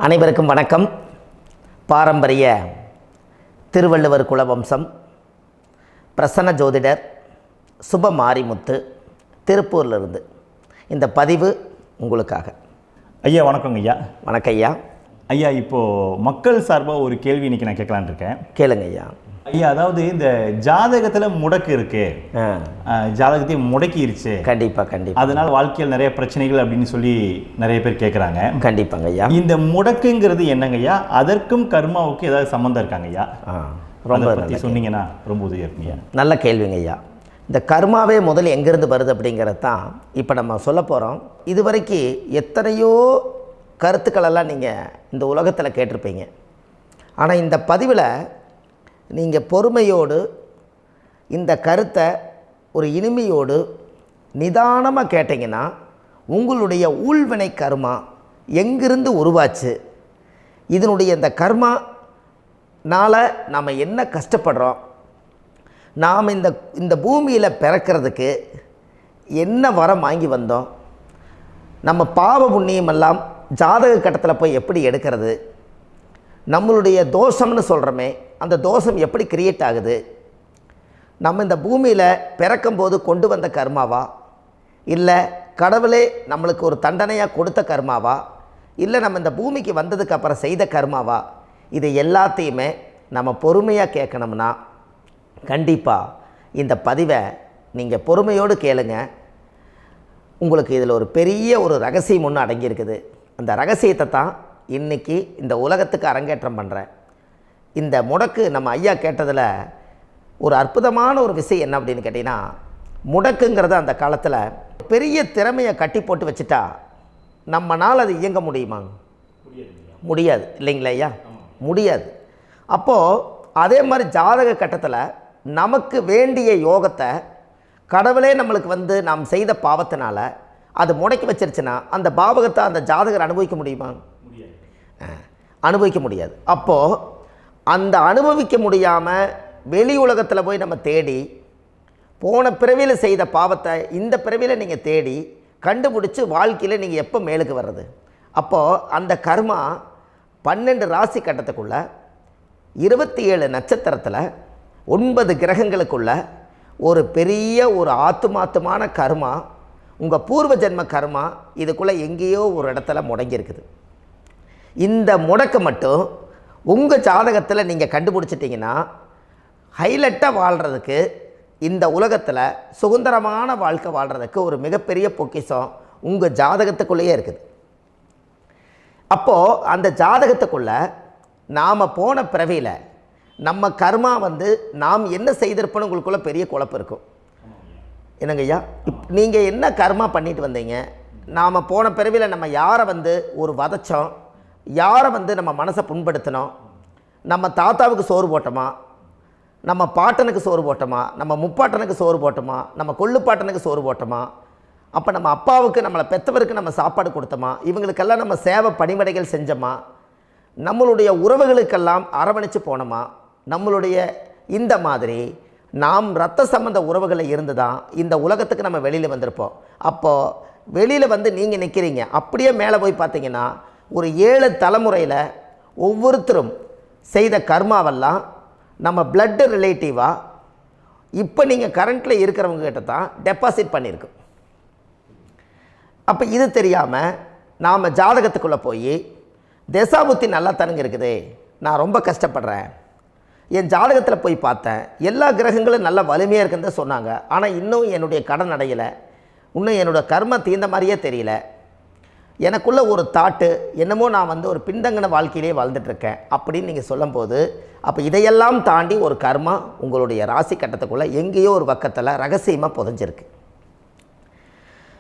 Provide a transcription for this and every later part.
அனைவருக்கும் வணக்கம். பாரம்பரிய திருவள்ளுவர் குலவம்சம் பிரசன்ன ஜோதிடர் சுப மாரிமுத்து திருப்பூரிலிருந்து இந்த பதிவு உங்களுக்காக. ஐயா வணக்கங்க ஐயா. வணக்கம் ஐயா. ஐயா இப்போது மக்கள் சார்பாக ஒரு கேள்வி இன்றைக்கி நான் கேட்கலான் இருக்கேன். கேளுங்க ஐயா. ஐயா, அதாவது இந்த ஜாதகத்தில் முடக்கு இருக்கு, ஜாதகத்தையும் முடக்கிருச்சு, கண்டிப்பாக அதனால் வாழ்க்கையில் நிறைய பிரச்சனைகள் அப்படின்னு சொல்லி நிறைய பேர் கேட்குறாங்க. கண்டிப்பாங்க ஐயா. இந்த முடக்குங்கிறது என்னங்க ஐயா? அதற்கும் கர்மாவுக்கு ஏதாவது சம்மந்தம் இருக்காங்க ஐயா? ரொம்ப பற்றி சொன்னீங்கன்னா ரொம்ப உதவியாக இருக்குங்க. நல்ல கேள்விங்க ஐயா. இந்த கர்மாவே முதல்ல எங்கேருந்து வருது அப்படிங்கிறது தான் இப்போ நம்ம சொல்ல போகிறோம். இதுவரைக்கும் எத்தனையோ கருத்துக்களெல்லாம் நீங்கள் இந்த உலகத்தில் கேட்டிருப்பீங்க. ஆனால் இந்த பதிவில் நீங்கள் பொறுமையோடு இந்த கருத்தை ஒரு இனிமையோடு நிதானமாக கேட்டிங்கன்னா உங்களுடைய ஊழ்வினை கர்மா எங்கிருந்து உருவாச்சு, இதனுடைய இந்த கர்மானால் நாம் என்ன கஷ்டப்படுறோம், நாம் இந்த பூமியில் பிறக்கிறதுக்கு என்ன வரம் வாங்கி வந்தோம், நம்ம பாவ புண்ணியமெல்லாம் ஜாதக கட்டத்தில் போய் எப்படி எடுக்கிறது, நம்மளுடைய தோஷம்னு சொல்கிறோமே அந்த தோஷம் எப்படி கிரியேட் ஆகுது, நம்ம இந்த பூமியில் பிறக்கும்போது கொண்டு வந்த கர்மாவா, இல்லை கடவுளே நம்மளுக்கு ஒரு தண்டனையாக கொடுத்த கர்மாவா, இல்லை நம்ம இந்த பூமிக்கு வந்ததுக்கு அப்புறம் செய்த கர்மாவா, இது எல்லாத்தையுமே நம்ம பொறுமையாக கேட்கணும்னா கண்டிப்பாக இந்த பதிவை நீங்கள் பொறுமையோடு கேளுங்க. உங்களுக்கு இதில் ஒரு பெரிய ஒரு ரகசியம் ஒன்று அடங்கியிருக்குது. அந்த ரகசியத்தை தான் இன்றைக்கி இந்த உலகத்துக்கு அரங்கேற்றம் பண்ணுறேன். இந்த முடக்கு நம்ம ஐயா கேட்டதில் ஒரு அற்புதமான ஒரு விஷயம் என்ன அப்படின்னு கேட்டிங்கன்னா, முடக்குங்கிறது அந்த காலத்தில் பெரிய திறமையை கட்டி போட்டு வச்சுட்டா நம்மனால் அது இயங்க முடியுமா? முடியாது இல்லைங்களா ஐயா? முடியாது. அப்போது அதே மாதிரி ஜாதக கட்டத்தில் நமக்கு வேண்டிய யோகத்தை கடவுளே நம்மளுக்கு நாம் செய்த பாவத்தினால அது முடக்கி வச்சிருச்சுன்னா அந்த பாவகத்தை அந்த ஜாதகர் அனுபவிக்க முடியுமா? அனுபவிக்க முடியாது. அப்போது அந்த அனுபவிக்க முடியாமல் வெளி உலகத்தில் போய் நம்ம தேடி போன பிறவியில் செய்த பாவத்தை இந்த பிறவியில் நீங்கள் தேடி கண்டுபிடிச்சி வாழ்க்கையில் நீங்கள் எப்போ மேலுக்கு வர்றது? அப்போது அந்த கர்மா 12 ராசி கட்டத்துக்குள்ள 27 நட்சத்திரத்தில் 9 கிரகங்களுக்குள்ள ஒரு பெரிய ஒரு ஆத்துமாத்துமான கர்மா, உங்கள் பூர்வ ஜென்ம கர்மா இதுக்குள்ளே எங்கேயோ ஒரு இடத்துல முடங்கியிருக்குது. இந்த முடக்க மட்டும் உங்கள் ஜாதகத்தில் நீங்கள் கண்டுபிடிச்சிட்டிங்கன்னா ஹைலைட்டாக வாழ்கிறதுக்கு, இந்த உலகத்தில் சுதந்திரமான வாழ்க்கை வாழ்கிறதுக்கு ஒரு மிகப்பெரிய பொக்கிஷம் உங்கள் ஜாதகத்துக்குள்ளேயே இருக்குது. அப்போது அந்த ஜாதகத்துக்குள்ளே நாம் போன பிறவியில் நம்ம கர்மா நாம் என்ன செய்திருப்போன்னு உங்களுக்குள்ளே பெரிய குழப்பம் இருக்கும். என்னங்க ஐயா, நீங்கள் என்ன கர்மா பண்ணிட்டு வந்தீங்க, நாம் போன பிறவியில் நம்ம யாரை ஒரு வதச்சோம், யாரை நம்ம மனசை புண்படுத்தினோம், நம்ம தாத்தாவுக்கு சோறு போட்டோமா, நம்ம பாட்டனுக்கு சோறு போட்டோமா, நம்ம முப்பாட்டனுக்கு சோறு போட்டோமா, நம்ம கொள்ளுப்பாட்டனுக்கு சோறு போட்டோமா, அப்போ நம்ம அப்பாவுக்கு நம்மளை பெற்றவருக்கு நம்ம சாப்பாடு கொடுத்தோமா, இவங்களுக்கெல்லாம் நம்ம சேவை பணிமடைகள் செஞ்சோமா, நம்மளுடைய உறவுகளுக்கெல்லாம் அரவணைச்சு போனோமா, நம்மளுடைய இந்த மாதிரி நாம் இரத்த சம்பந்த உறவுகளை இருந்து தான் இந்த உலகத்துக்கு நம்ம வெளியில் வந்திருப்போம். அப்போது வெளியில் நீங்கள் நிற்கிறீங்க, அப்படியே மேலே போய் பார்த்தீங்கன்னா ஒரு 7 தலைமுறையில் ஒவ்வொருத்தரும் செய்த கர்மாவெல்லாம் நம்ம பிளட்டு ரிலேட்டிவாக இப்போ நீங்கள் கரண்ட்டில் இருக்கிறவங்க கிட்ட தான் டெபாசிட் பண்ணியிருக்கோம். அப்போ இது தெரியாமல் நாம் ஜாதகத்துக்குள்ளே போய் தசாபுத்தி நல்லா தனுங்க இருக்குது, நான் ரொம்ப கஷ்டப்படுறேன், என் ஜாதகத்தில் போய் பார்த்தேன் எல்லா கிரகங்களும் நல்ல வலிமையாக இருக்குன்னு தான் சொன்னாங்க, ஆனால் இன்னும் என்னுடைய கடன் அடையலை, இன்னும் என்னோடய கர்ம தீர்ந்த மாதிரியே தெரியல, எனக்குள்ளே ஒரு தாட்டு என்னமோ நான் ஒரு பின்தங்கின வாழ்க்கையிலே வாழ்ந்துட்டுருக்கேன் அப்படின்னு நீங்கள் சொல்லும்போது, அப்போ இதையெல்லாம் தாண்டி ஒரு கர்மா உங்களுடைய ராசி கட்டத்துக்குள்ளே எங்கேயோ ஒரு பக்கத்தில் ரகசியமாக புதைஞ்சிருக்கு.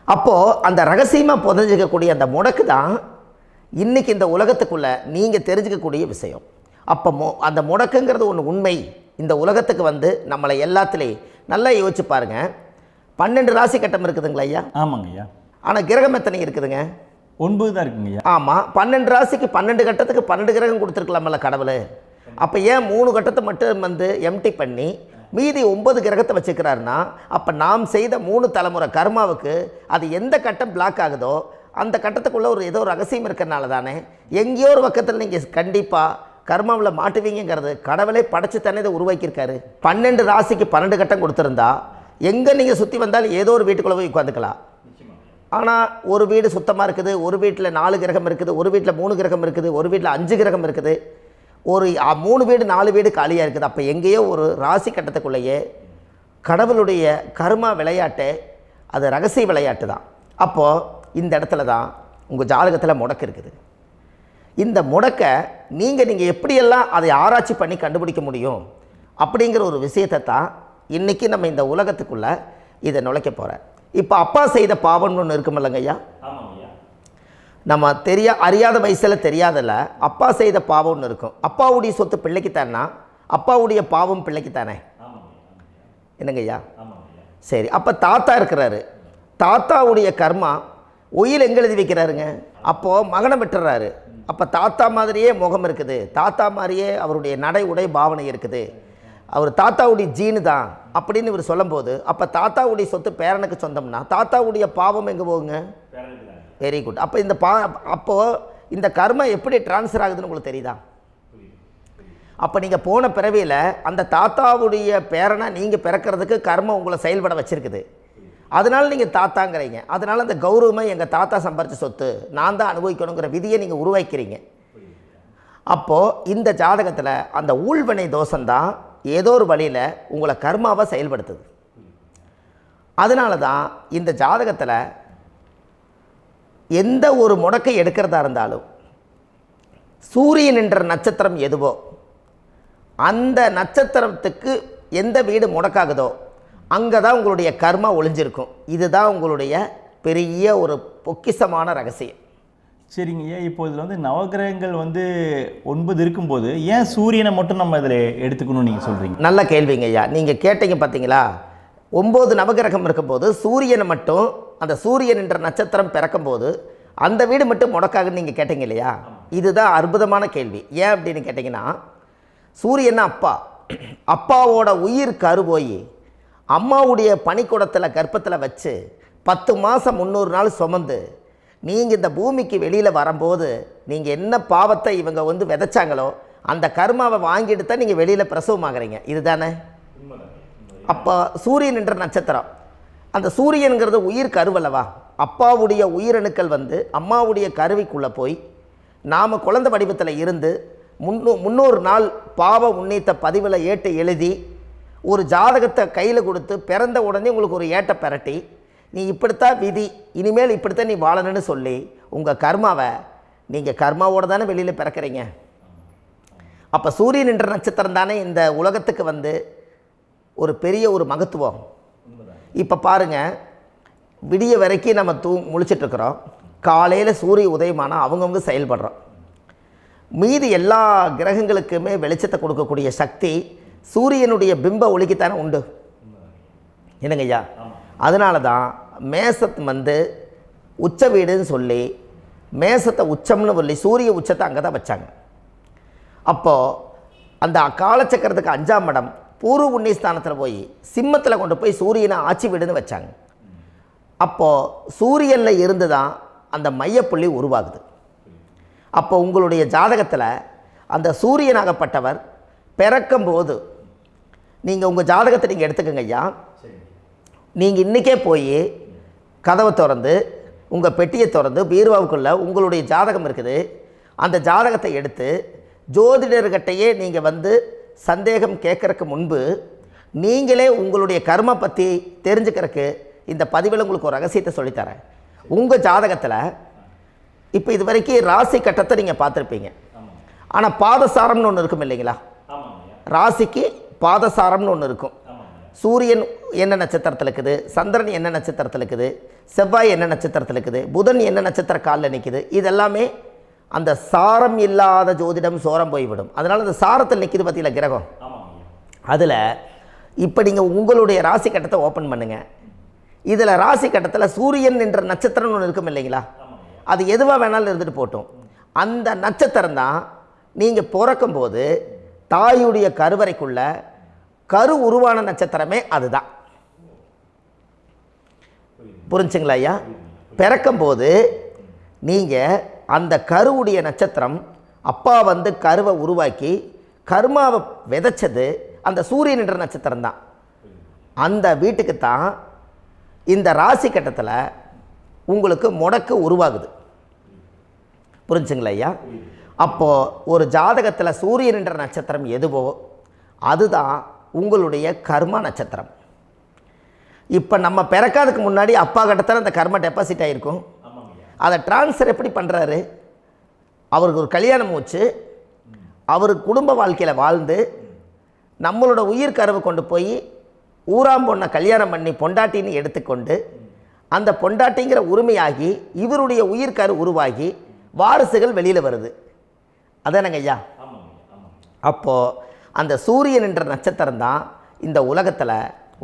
அப்போது அந்த ரகசியமாக புதைஞ்சிக்கக்கூடிய அந்த முடக்கு தான் இன்றைக்கி இந்த உலகத்துக்குள்ளே நீங்கள் தெரிஞ்சுக்கக்கூடிய விஷயம். அப்போ அந்த முடக்குங்கிறது ஒன்று உண்மை. இந்த உலகத்துக்கு நம்மளை எல்லாத்துலேயும் நல்லா யோசிச்சு பாருங்கள். 12 ராசி கட்டம் இருக்குதுங்களா ஐயா? ஆமாங்க ஐயா. ஆனால் கிரகம் எத்தனை இருக்குதுங்க? 9 தான் இருக்குங்க ஐயா. ஆமாம், 12 ராசிக்கு 12 கட்டத்துக்கு 12 கிரகம் கொடுத்துருக்கலாமல்ல கடவுள். அப்போ ஏன் 3 கட்டத்தை மட்டும் எம்டி பண்ணி மீதி 9 கிரகத்தை வச்சுக்கிறாருன்னா, அப்போ நாம் செய்த 3 தலைமுறை கர்மாவுக்கு அது எந்த கட்டம் பிளாக் ஆகுதோ அந்த கட்டத்துக்குள்ளே ஏதோ ஒரு ரகசியம் இருக்கிறனால தானே எங்கேயோ ஒரு பக்கத்தில் நீங்கள் கண்டிப்பாக கர்மாவில் மாட்டுவீங்கிறது கடவுளே படைச்சு தானே இதை உருவாக்கியிருக்காரு. 12 ராசிக்கு 12 கட்டம் கொடுத்துருந்தா எங்கே நீங்கள் சுற்றி வந்தாலும் ஏதோ ஒரு வீட்டுக்குள்ளே போய் உட்காந்துக்கலாம். ஆனால் ஒரு வீடு சுத்தமாக இருக்குது, ஒரு வீட்டில் 4 கிரகம் இருக்குது, ஒரு வீட்டில் 3 கிரகம் இருக்குது, ஒரு வீட்டில் 5 கிரகம் இருக்குது, ஒரு 3 வீடு 4 வீடு காலியாக இருக்குது. அப்போ எங்கேயோ ஒரு ராசி கட்டத்துக்குள்ளேயே கடவுளுடைய கர்மா விளையாட்டு, அது ரகசிய விளையாட்டு தான். அப்போது இந்த இடத்துல தான் உங்கள் ஜாதகத்தில் முடக்கு இருக்குது. இந்த முடக்கை நீங்கள் எப்படியெல்லாம் அதை ஆராய்ச்சி பண்ணி கண்டுபிடிக்க முடியும் அப்படிங்கிற ஒரு விஷயத்தை தான் இன்றைக்கி நம்ம இந்த உலகத்துக்குள்ளே இதை நுழைக்க போகிறேன். இப்போ அப்பா செய்த பாவம்னு ஒன்று இருக்குமில்லங்க ஐயா, நம்ம அறியாத வயசில் தெரியாதில்ல, அப்பா செய்த பாவம்னு இருக்கும். அப்பாவுடைய சொத்து பிள்ளைக்குத்தானா, அப்பாவுடைய பாவம் பிள்ளைக்குத்தானே, என்னங்க ஐயா? சரி, அப்போ தாத்தா இருக்கிறாரு, தாத்தாவுடைய கர்மா உயிர் எங்கே எழுதி வைக்கிறாருங்க? அப்போது மகனை விட்டுறாரு. அப்போ தாத்தா மாதிரியே முகம் இருக்குது, தாத்தா மாதிரியே அவருடைய நடை உடை பாவனை இருக்குது, அவர் தாத்தாவுடைய ஜீனு தான் அப்படின்னு இவர் சொல்லும்போது, அப்போ தாத்தாவுடைய சொத்து பேரனுக்கு சொந்தம்னா தாத்தாவுடைய பாவம் எங்கே போகுங்க? Very good. அப்போ அப்போது இந்த கர்மா எப்படி டிரான்ஸ்ஃபர் ஆகுதுன்னு உங்களுக்கு தெரியுதா? அப்போ நீங்கள் போன பிறவியில் அந்த தாத்தாவுடைய பேரனை நீங்கள் பிறக்கிறதுக்கு கர்மம் உங்களை செயல்பட வச்சுருக்குது. அதனால் நீங்கள் தாத்தாங்கிறீங்க. அதனால் அந்த கௌரவமாக எங்கள் தாத்தா சம்பாரித்த சொத்து நான் தான் அனுபவிக்கணுங்கிற விதியை நீங்கள் உருவாக்கிறீங்க. அப்போது இந்த ஜாதகத்தில் அந்த ஊழ்வினை தோஷந்தான் ஏதோ ஒரு வழியில் உங்களை கர்மாவை செயல்படுத்துது. அதனால தான் இந்த ஜாதகத்தில் எந்த ஒரு முடக்கை எடுக்கிறதா இருந்தாலும் சூரியன் என்ற நட்சத்திரம் எதுவோ அந்த நட்சத்திரத்துக்கு எந்த வீடு முடக்காகுதோ அங்கே தான் உங்களுடைய கர்மா ஒளிஞ்சிருக்கும். இதுதான் உங்களுடைய பெரிய ஒரு பொக்கிஷமான ரகசியம். சரிங்க ஐயா, இப்போ இதில் நவகிரகங்கள் 9 இருக்கும்போது ஏன் சூரியனை மட்டும் நம்ம இதில் எடுத்துக்கணும்னு நீங்கள் சொல்கிறீங்க? நல்ல கேள்விங்க ஐயா. நீங்கள் கேட்டீங்க பார்த்தீங்களா, 9 நவகிரகம் இருக்கும்போது சூரியனை மட்டும், அந்த சூரியன் என்ற நட்சத்திரம் பிறக்கும்போது அந்த வீடு மட்டும் முடக்காகுன்னு நீங்கள் கேட்டீங்க இல்லையா? இதுதான் அற்புதமான கேள்வி. ஏன் அப்படின்னு கேட்டிங்கன்னா, சூரியன் அப்பாவோட உயிர் கரு போய் அம்மாவுடைய பனிக்கூடத்தில் கர்ப்பத்தில் வச்சு 10 மாதம் 300 நாள் சுமந்து நீங்கள் இந்த பூமிக்கு வெளியில் வரும்போது நீங்கள் என்ன பாவத்தை இவங்க விதைச்சாங்களோ அந்த கர்மாவை வாங்கிட்டு தான் நீங்கள் வெளியில் பிரசவமாகறீங்க. இதுதானே? அப்போ சூரியன் என்ற நட்சத்திரம், அந்த சூரியனுங்கிறது உயிர் கருவல்லவா, அப்பாவுடைய உயிரணுக்கள் அம்மாவுடைய கருவிக்குள்ளே போய் நாம் குழந்தை வடிவத்தில் இருந்து 300 நாள் பாவ உன்னித்த பதிவில் ஏட்டு எழுதி ஒரு ஜாதகத்தை கையில் கொடுத்து பிறந்த உடனே உங்களுக்கு ஒரு ஏட்டை பெரட்டி நீ இப்படித்தான் விதி, இனிமேல் இப்படித்தான் நீ வாழணும்னு சொல்லி உங்கள் கர்மாவை நீங்கள் கர்மாவோடு தானே வெளியில் பிறக்கிறீங்க. அப்போ சூரியன் என்ற நட்சத்திரம் தானே இந்த உலகத்துக்கு ஒரு பெரிய ஒரு மகத்துவம். இப்போ பாருங்கள், விடிய வரைக்கும் நம்ம முழிச்சிட்ருக்குறோம், காலையில் சூரிய உதயமானால் அவங்கவுங்க செயல்படுறோம். மீதி எல்லா கிரகங்களுக்குமே வெளிச்சத்தை கொடுக்கக்கூடிய சக்தி சூரியனுடைய பிம்ப ஒளிக்குத்தானே உண்டு, என்னங்க ஐயா? அதனால தான் மேசத்து உச்ச வீடுன்னு சொல்லி மேசத்தை உச்சம்னு சொல்லி சூரிய உச்சத்தை அங்கே தான் வச்சாங்க. அப்போது அந்த காலச்சக்கரத்துக்கு 5ஆம் இடம் பூர்வ புண்ணியஸ்தானத்தில் போய் சிம்மத்தில் கொண்டு போய் சூரியனை ஆட்சி வீடுன்னு வச்சாங்க. அப்போது சூரியனில் இருந்து தான் அந்த மையப்புள்ளி உருவாகுது. அப்போ உங்களுடைய ஜாதகத்தில் அந்த சூரியனாகப்பட்டவர் பிறக்கும்போது நீங்கள் உங்கள் ஜாதகத்தை நீங்கள் எடுத்துக்கங்க ஐயா. நீங்கள் இன்றைக்கே போய் கதவை திறந்து உங்கள் பெட்டியை திறந்து பீர்வாவுக்குள்ளே உங்களுடைய ஜாதகம் இருக்குது, அந்த ஜாதகத்தை எடுத்து ஜோதிடர்கிட்டையே நீங்கள் சந்தேகம் கேட்குறக்கு முன்பு நீங்களே உங்களுடைய கர்ம பற்றி தெரிஞ்சுக்கிறதுக்கு இந்த பதிவில் உங்களுக்கு ஒரு ரகசியத்தை சொல்லித்தரேன். உங்கள் ஜாதகத்தில் இப்போ இது வரைக்கும் ராசி கட்டத்தை நீங்கள் பார்த்துருப்பீங்க, ஆனால் பாதசாரம்னு ஒன்று இருக்கும் இல்லைங்களா? ராசிக்கு பாதசாரம்னு ஒன்று இருக்கும். சூரியன் என்ன நட்சத்திரத்தில் இருக்குது, சந்திரன் என்ன நட்சத்திரத்தில் இருக்குது, செவ்வாய் என்ன நட்சத்திரத்தில் இருக்குது, புதன் என்ன நட்சத்திர காலில் நிற்குது, இதெல்லாமே அந்த சாரம் இல்லாத ஜோதிடம் சோரம் போய்விடும். அதனால் அந்த சாரத்தில் நிற்கிது பார்த்தீங்களா கிரகம், அதில் இப்போ நீங்கள் உங்களுடைய ராசி கட்டத்தை ஓப்பன் பண்ணுங்கள். இதில் ராசி கட்டத்தில் சூரியன் என்ற நட்சத்திரம்னு ஒன்று இருக்கும் இல்லைங்களா? அது எதுவாக வேணாலும் இருந்துட்டு போட்டோம். அந்த நட்சத்திரம் தான் நீங்கள் பிறக்கும்போது தாயுடைய கருவறைக்குள்ள கரு உருவான நட்சத்திரமே அதுதான். புரிஞ்சுங்களா ஐயா? பிறக்கும்போது நீங்கள் அந்த கருவுடைய நட்சத்திரம் அப்பா வந்து கருவை உருவாக்கி கர்மாவை விதைச்சது அந்த சூரியன் என்ற நட்சத்திரம் தான். அந்த வீட்டுக்கு தான் இந்த ராசி கட்டத்தில் உங்களுக்கு முடக்கு உருவாகுது. புரிஞ்சுங்களா ஐயா? அப்போது ஒரு ஜாதகத்தில் சூரியன் என்ற நட்சத்திரம் எதுவோ அதுதான் உங்களுடைய கர்மா நட்சத்திரம். இப்போ நம்ம பிறக்காதுக்கு முன்னாடி அப்பா கட்டத்தில் அந்த கர்மா டெபாசிட் ஆகிருக்கும். அதை ட்ரான்ஸ்ஃபர் எப்படி பண்ணுறாரு? அவருக்கு ஒரு கல்யாணம் வச்சு அவர் குடும்ப வாழ்க்கையில் வாழ்ந்து நம்மளோட உயிர் கருவை கொண்டு போய் ஊராம் பொண்ணை கல்யாணம் பண்ணி பொண்டாட்டின்னு எடுத்துக்கொண்டு அந்த பொண்டாட்டிங்கிற உரிமையாகி இவருடைய உயிர் கரு உருவாகி வாரிசுகள் வெளியில் வருது. அதானங்க ஐயா? அப்போது அந்த சூரியன் என்ற நட்சத்திரம் தான் இந்த உலகத்தில்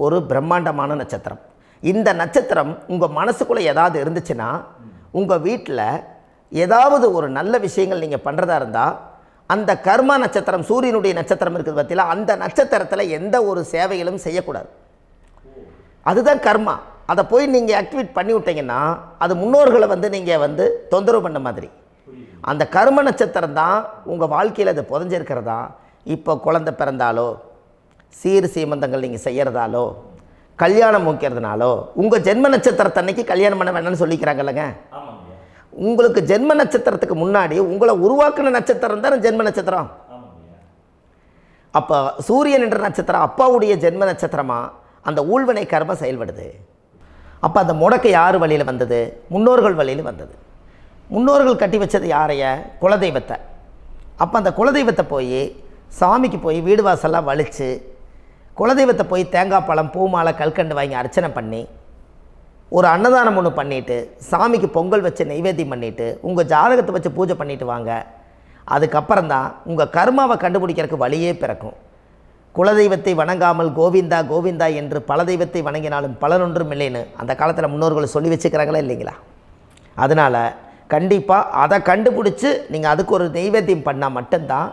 ஒரு பிரம்மாண்டமான நட்சத்திரம். இந்த நட்சத்திரம் உங்கள் மனசுக்குள்ளே ஏதாவது இருந்துச்சுன்னா உங்கள் வீட்டில் ஏதாவது ஒரு நல்ல விஷயங்கள் நீங்கள் பண்ணுறதா இருந்தால் அந்த கர்மா நட்சத்திரம் சூரியனுடைய நட்சத்திரம் இருக்குது பார்த்தீங்களா, அந்த நட்சத்திரத்தில் எந்த ஒரு சேவைகளும் செய்யக்கூடாது. அதுதான் கர்மா. அதை போய் நீங்கள் ஆக்டிவேட் பண்ணி விட்டீங்கன்னா அது முன்னோர்களை வந்து நீங்கள் வந்து தொந்தரவு பண்ண மாதிரி. அந்த கர்ம நட்சத்திரம் தான் உங்கள் வாழ்க்கையில் அது புதஞ்சிருக்கிறதா. இப்போ குழந்தை பிறந்தாலோ சீர் சீமந்தங்கள் நீங்கள் செய்கிறதாலோ கல்யாணம் முக்கிறதுனாலோ உங்கள் ஜென்ம நட்சத்திரத்தன்னைக்கு கல்யாணம் பண்ண வேண்டாம்னு சொல்லிக்கிறாங்கல்லங்க. உங்களுக்கு ஜென்ம நட்சத்திரத்துக்கு முன்னாடி உங்களை உருவாக்குன நட்சத்திரம் தான் ஜென்ம நட்சத்திரம். அப்போ சூரியன் என்ற நட்சத்திரம் அப்பாவுடைய ஜென்ம நட்சத்திரமாக அந்த ஊழ்வினை கர்மம் செயல்படுது. அப்போ அந்த முடக்கு யார் வழியில் வந்தது? முன்னோர்கள் வழியில் வந்தது. முன்னோர்கள் கட்டி வச்சது யாரைய? குலதெய்வத்தை. அப்போ அந்த குலதெய்வத்தை போய் சாமிக்கு போய் வீடு வாசல்லாம் வலித்து குலதெய்வத்தை போய் தேங்காய் பழம் பூ மாலை கல்கண்டு வாங்கி அர்ச்சனை பண்ணி ஒரு அன்னதானம் ஒன்று பண்ணிவிட்டு சாமிக்கு பொங்கல் வச்சு நைவேத்தியம் பண்ணிவிட்டு உங்கள் ஜாதகத்தை வச்சு பூஜை பண்ணிவிட்டு வாங்க. அதுக்கப்புறம் தான் உங்கள் கர்மாவை கண்டுபிடிக்கிறதுக்கு வழியே பிறக்கும். குலதெய்வத்தை வணங்காமல் கோவிந்தா கோவிந்தா என்று பல தெய்வத்தை வணங்கினாலும் பலனொன்றும் இல்லைன்னு அந்த காலத்தில் முன்னோர்கள் சொல்லி வச்சுக்கிறாங்களா இல்லைங்களா? அதனால் கண்டிப்பாக அதை கண்டுபிடிச்சி நீங்கள் அதுக்கு ஒரு நைவேத்தியம் பண்ணால் மட்டும்தான்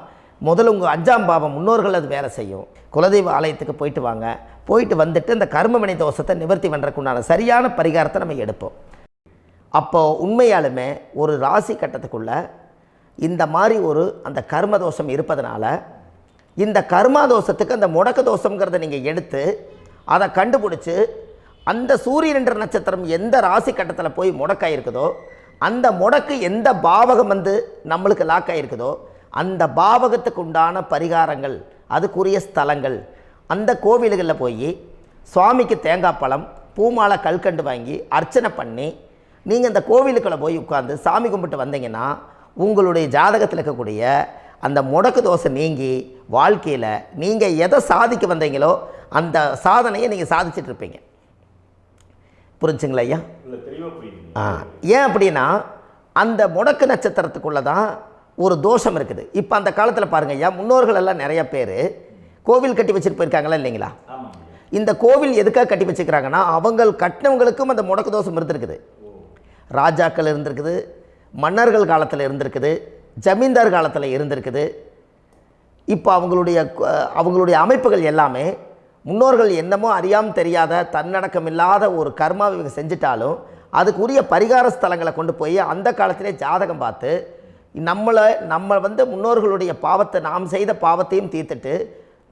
முதல்ல உங்கள் 5ஆம் பாவம் முன்னோர்கள் அது வேலை செய்யும். குலதெய்வ ஆலயத்துக்கு போயிட்டு வாங்க. போயிட்டு வந்துட்டு இந்த கர்மவினை தோஷத்தை நிவர்த்தி பண்ணுறதுக்குண்டான சரியான பரிகாரத்தை நம்ம எடுப்போம். அப்போது உண்மையாலுமே ஒரு ராசி கட்டத்துக்குள்ளே இந்த மாதிரி ஒரு அந்த கர்ம தோஷம் இருப்பதனால இந்த கர்மா தோஷத்துக்கு அந்த முடக்க தோஷங்கிறத நீங்கள் எடுத்து அதை கண்டுபிடிச்சி அந்த சூரியன் என்ற நட்சத்திரம் எந்த ராசி கட்டத்தில் போய் முடக்காயிருக்குதோ அந்த முடக்கு எந்த பாவகம் வந்து நம்மளுக்கு லாக் ஆகிருக்குதோ அந்த பாவகத்துக்கு உண்டான பரிகாரங்கள் அதுக்குரிய ஸ்தலங்கள் அந்த கோவில்களில் போய் சுவாமிக்கு தேங்காய் பழம் பூமாலை கல்கண்டு வாங்கி அர்ச்சனை பண்ணி நீங்கள் அந்த கோவிலுக்குள்ளே போய் உட்காந்து சாமி கும்பிட்டு வந்தீங்கன்னா உங்களுடைய ஜாதகத்தில் இருக்கக்கூடிய அந்த முடக்கு தோசை நீங்கி வாழ்க்கையில் நீங்கள் எதை சாதிக்க வந்தீங்களோ அந்த சாதனையை நீங்கள் சாதிச்சிட்ருப்பீங்க. புரிஞ்சுங்களா ஐயா? ஏன் அப்படின்னா அந்த முடக்கு நட்சத்திரத்துக்குள்ளே தான் ஒரு தோஷம் இருக்குது. இப்போ அந்த காலத்தில் பாருங்கள் ஐயா, முன்னோர்கள் எல்லாம் நிறைய பேர் கோவில் கட்டி வச்சுட்டு போயிருக்காங்களா இல்லைங்களா? இந்த கோவில் எதுக்காக கட்டி வச்சுக்கிறாங்கன்னா அவங்க கட்டினவங்களுக்கும் அந்த முடக்கு தோஷம் இருந்திருக்குது. ராஜாக்கள் இருந்திருக்குது, மன்னர்கள் காலத்தில் இருந்திருக்குது, ஜமீன்தார் காலத்தில் இருந்திருக்குது. இப்போ அவங்களுடைய அமைப்புகள் எல்லாமே முன்னோர்கள் என்னமோ அறியாமல் தெரியாத தன்னடக்கம் இல்லாத ஒரு கர்மாவை இவங்க செஞ்சிட்டாலும் அதுக்குரிய பரிகார ஸ்தலங்களை கொண்டு போய் அந்த காலத்திலே ஜாதகம் பார்த்து நம்ம வந்து முன்னோர்களுடைய பாவத்தை நாம் செய்த பாவத்தையும் தீர்த்துட்டு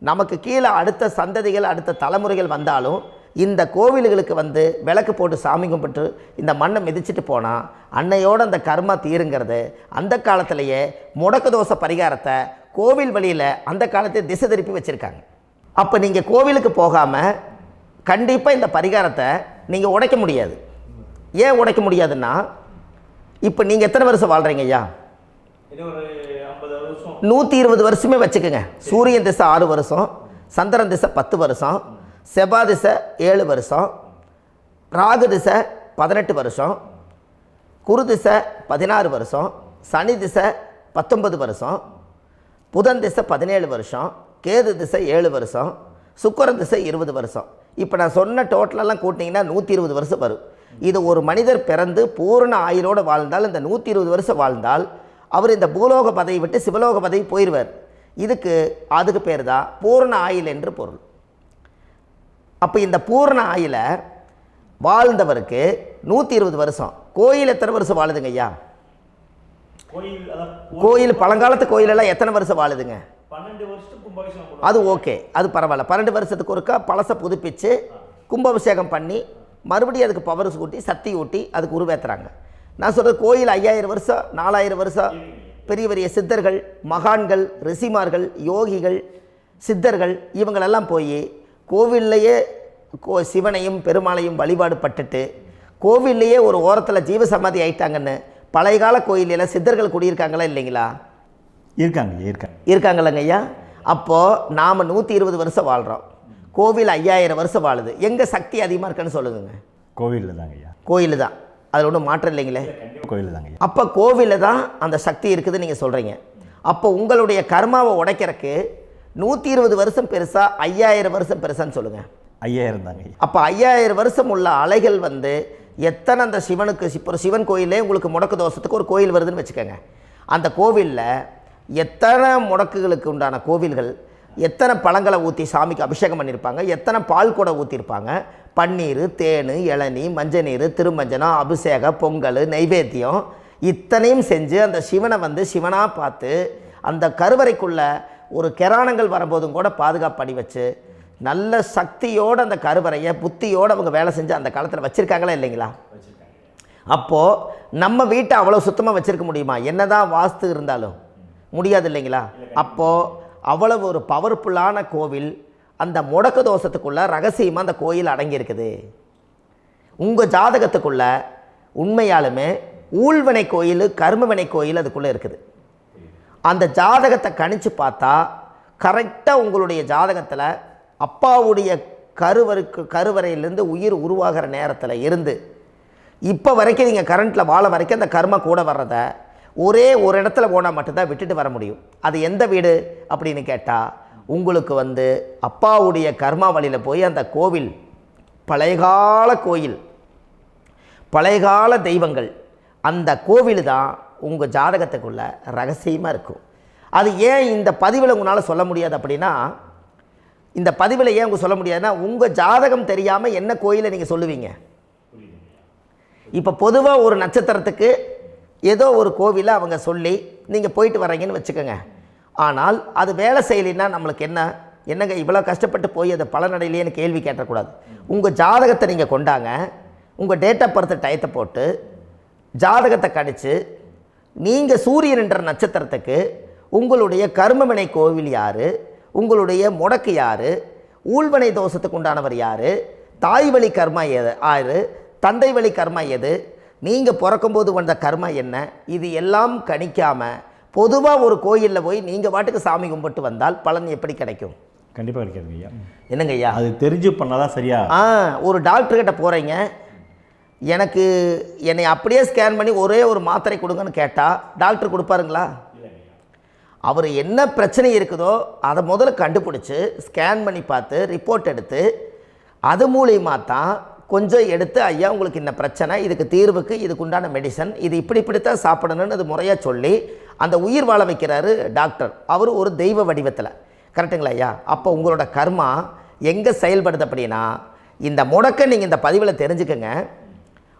நமக்கு கீழே அடுத்த சந்ததிகள் அடுத்த தலைமுறைகள் வந்தாலும் இந்த கோவில்களுக்கு வந்து விளக்கு போட்டு சாமி கும்பிட்டு இந்த மண்ணை மிதிச்சிட்டு போனால் அன்னையோடு அந்த கர்மா தீருங்கிறது அந்த காலத்திலேயே முடக்க தோஷ பரிகாரத்தை கோவில் வழியில் அந்த காலத்தை திசை திருப்பி வச்சுருக்காங்க. அப்போ நீங்கள் கோவிலுக்கு போகாமல் கண்டிப்பாக இந்த பரிகாரத்தை நீங்கள் உடைக்க முடியாது. ஏன் உடைக்க முடியாதுன்னா இப்போ நீங்கள் எத்தனை வருஷம் வாழ்கிறீங்க ஐயா? 120 வருஷமே வச்சுக்கோங்க. சூரியன் திசை 6 வருஷம், சந்திரன் திசை 10 வருஷம், செவ்வாய் திசை 7 வருஷம், ராகு திசை 18 வருஷம், குரு திசை 16 வருஷம், சனி திசை 19 வருஷம், புதன் திசை 17 வருஷம், கேது திசை 7 வருஷம், சுக்கிரன் திசை 20 வருஷம். இப்போ நான் சொன்ன டோட்டலெல்லாம் கூட்டிங்கன்னா 120 வருஷம் வரும். இது ஒரு மனிதர் பிறந்து பூரண ஆயுளோடு வாழ்ந்தால் இந்த 120 வருஷம் வாழ்ந்தால் அவர் இந்த பூலோக பதவி விட்டு சிவலோக பதவி போயிடுவார். அதுக்கு பேர் தான் பூரண ஆயுள் என்று பொருள். அப்போ இந்த பூரண ஆயுளை வாழ்ந்தவருக்கு 120 வருஷம். கோயில் எத்தனை வருஷம் வாழுதுங்க ஐயா? கோயில் பழங்காலத்து கோயிலெல்லாம் எத்தனை வருஷம் வாழுதுங்க? 12 வருஷத்துக்கு கும்பாபிஷேகம். அது ஓகே, அது பரவாயில்ல. 12 வருஷத்துக்கு ஒருக்கா பழசை புதுப்பிச்சு கும்பாபிஷேகம் பண்ணி மறுபடியும் அதுக்கு பவர் ஊட்டி சக்தி ஊட்டி அதுக்கு உருவேற்றுறாங்க. நான் சொல்கிறது கோயில் 5000 வருஷம் 4000 வருஷம் பெரிய பெரிய சித்தர்கள், மகான்கள், ரிஷிமார்கள், யோகிகள், சித்தர்கள் இவங்களெல்லாம் போய் கோவில்லையே சிவனையும் பெருமாளையும் வழிபாடு பட்டுட்டு கோவில்லையே ஒரு ஓரத்தில் ஜீவசமாதி ஆயிட்டாங்கன்னு பழைய கால கோயிலில் சித்தர்கள் குடியிருக்காங்களா இல்லைங்களா? இருக்காங்கல்லங்க ஐயா. அப்போது நாம் 120 வருஷம் வாழ்கிறோம், கோவில் 5000 வருஷம் வாழுது. எங்கே சக்தி அதிகமாக இருக்குன்னு சொல்லுங்க? கோவிலில் தாங்க ஐயா. கோயில் தான், அதில் ஒன்றும் மாற்றம் இல்லைங்களே. கோயில் தாங்க. அப்போ கோவிலில் தான் அந்த சக்தி இருக்குதுன்னு நீங்கள் சொல்கிறீங்க. அப்போ உங்களுடைய கர்மாவை உடைக்கிறதுக்கு 120 வருஷம் பெருசா 5000 வருஷம் பெருசான்னு சொல்லுங்கள்? 5000 தாங்க. அப்போ 5000 வருஷம் உள்ள அலைகள் எத்தனை அந்த சிவனுக்கு இப்போ சிவன் கோயிலே உங்களுக்கு முடக்கு தோஷத்துக்கு ஒரு கோயில் வருதுன்னு வச்சுக்கோங்க. அந்த கோவிலில் எத்தனை முடக்குகளுக்கு உண்டான கோவில்கள், எத்தனை பழங்களை ஊற்றி சாமிக்கு அபிஷேகம் பண்ணியிருப்பாங்க, எத்தனை பால் கூட ஊற்றிருப்பாங்க, பன்னீர், தேன், இளநீ, மஞ்சள் நீர், திருமஞ்சனம், அபிஷேகம், பொங்கல், நைவேத்தியம் இத்தனையும் செஞ்சு அந்த சிவனை சிவனாக பார்த்து அந்த கருவறைக்குள்ள ஒரு கிராணங்கள் வரும்போதும் கூட பாதுகாப்பு பண்ணி வச்சு நல்ல சக்தியோடு அந்த கருவறையை புத்தியோடு அவங்க வேலை செஞ்சு அந்த காலத்தில் வச்சுருக்காங்களா இல்லைங்களா? அப்போது நம்ம வீட்டை அவ்வளோ சுத்தமாக வச்சுருக்க முடியுமா? என்னதான் வாஸ்து இருந்தாலும் முடியாது இல்லைங்களா? அப்போது அவ்வளவு ஒரு பவர்ஃபுல்லான கோவில் அந்த முடக்கு தோஷத்துக்குள்ளே ரகசியமாக அந்த கோயில் அடங்கியிருக்குது. உங்கள் ஜாதகத்துக்குள்ளே உண்மையாலுமே ஊழ்வினை கோயில், கர்மவினை கோயில் அதுக்குள்ளே இருக்குது. அந்த ஜாதகத்தை கணிச்சு பார்த்தா கரெக்டாக உங்களுடைய ஜாதகத்தில் அப்பாவுடைய கருவறையிலேருந்து உயிர் உருவாகிற நேரத்தில் இருந்து இப்போ வரைக்கும் நீங்கள் கரண்ட்டில் வாழ வரைக்கும் அந்த கர்ம கூட வர்றதை ஒரே ஒரு இடத்துல போனால் மட்டும்தான் விட்டுட்டு வர முடியும். அது எந்த வீடு அப்படின்னு கேட்டால் உங்களுக்கு அப்பாவுடைய கர்மா வழியில் போய் அந்த கோவில் பழையகால கோயில், பழையகால தெய்வங்கள், அந்த கோவில் தான் உங்கள் ஜாதகத்துக்குள்ள ரகசியமாக இருக்கும். அது ஏன் இந்த பதிவில் உங்களால் சொல்ல முடியாது அப்படின்னா, இந்த பதிவில் ஏன் உங்க சொல்ல முடியாதுன்னா உங்கள் ஜாதகம் தெரியாமல் என்ன கோயிலை நீங்கள் சொல்லுவீங்க? இப்போ பொதுவாக ஒரு நட்சத்திரத்துக்கு ஏதோ ஒரு கோவிலை அவங்க சொல்லி நீங்கள் போயிட்டு வர்றீங்கன்னு வச்சுக்கோங்க. ஆனால் அது வேலை செய்யலைன்னா நம்மளுக்கு என்னங்க இவ்வளோ கஷ்டப்பட்டு போய் அதை பலனடையிலேன்னு கேள்வி கேட்டக்கூடாது. உங்கள் ஜாதகத்தை நீங்கள் கொண்டாங்க, உங்கள் டேட் ஆஃப் பர்த் டயத்தை போட்டு ஜாதகத்தை கணிச்சு நீங்கள் சூரியன் என்ற நட்சத்திரத்துக்கு உங்களுடைய கர்மவினை கோவில் யார், உங்களுடைய முடக்கு யார், ஊழ்வனை தோஷத்துக்கு உண்டானவர் யார், தாய் வழி கர்மா யார், தந்தை வழி கர்மா எது, நீங்கள் பிறக்கும்போது வந்த கர்மா என்ன, இது எல்லாம் கணிக்காமல் பொதுவாக ஒரு கோயிலில் போய் நீங்கள் பாட்டுக்கு சாமி கும்பிட்டு வந்தால் பலன் எப்படி கிடைக்கும்? கண்டிப்பாக கிடைக்காதுங்க ஐயா. என்னங்க ஐயா? அது தெரிஞ்சு பண்ணாதான் சரியா? ஒரு டாக்டர்கிட்ட போகிறீங்க, என்னை அப்படியே ஸ்கேன் பண்ணி ஒரே ஒரு மாத்திரை கொடுங்கன்னு கேட்டால் டாக்டர் கொடுப்பாருங்களா? அவர் என்ன பிரச்சனை இருக்குதோ அதை முதல்ல கண்டுபிடிச்சி ஸ்கேன் பண்ணி பார்த்து ரிப்போர்ட் எடுத்து அது மூலியமாக தான் கொஞ்சம் எடுத்து ஐயா உங்களுக்கு இந்த பிரச்சனை, இதுக்கு தீர்வுக்கு இதுக்குண்டான மெடிசன், இது இப்படித்தான் சாப்பிடணும்னு அது முறையாக சொல்லி அந்த உயிர் வாழ வைக்கிறாரு டாக்டர். அவர் ஒரு தெய்வ வடிவத்தில். கரெக்டுங்களா ஐயா? அப்போ உங்களோட கர்மா எங்கே செயல்படுது அப்படின்னா, இந்த முடக்க நீங்கள் இந்த பதிவில் தெரிஞ்சுக்கங்க.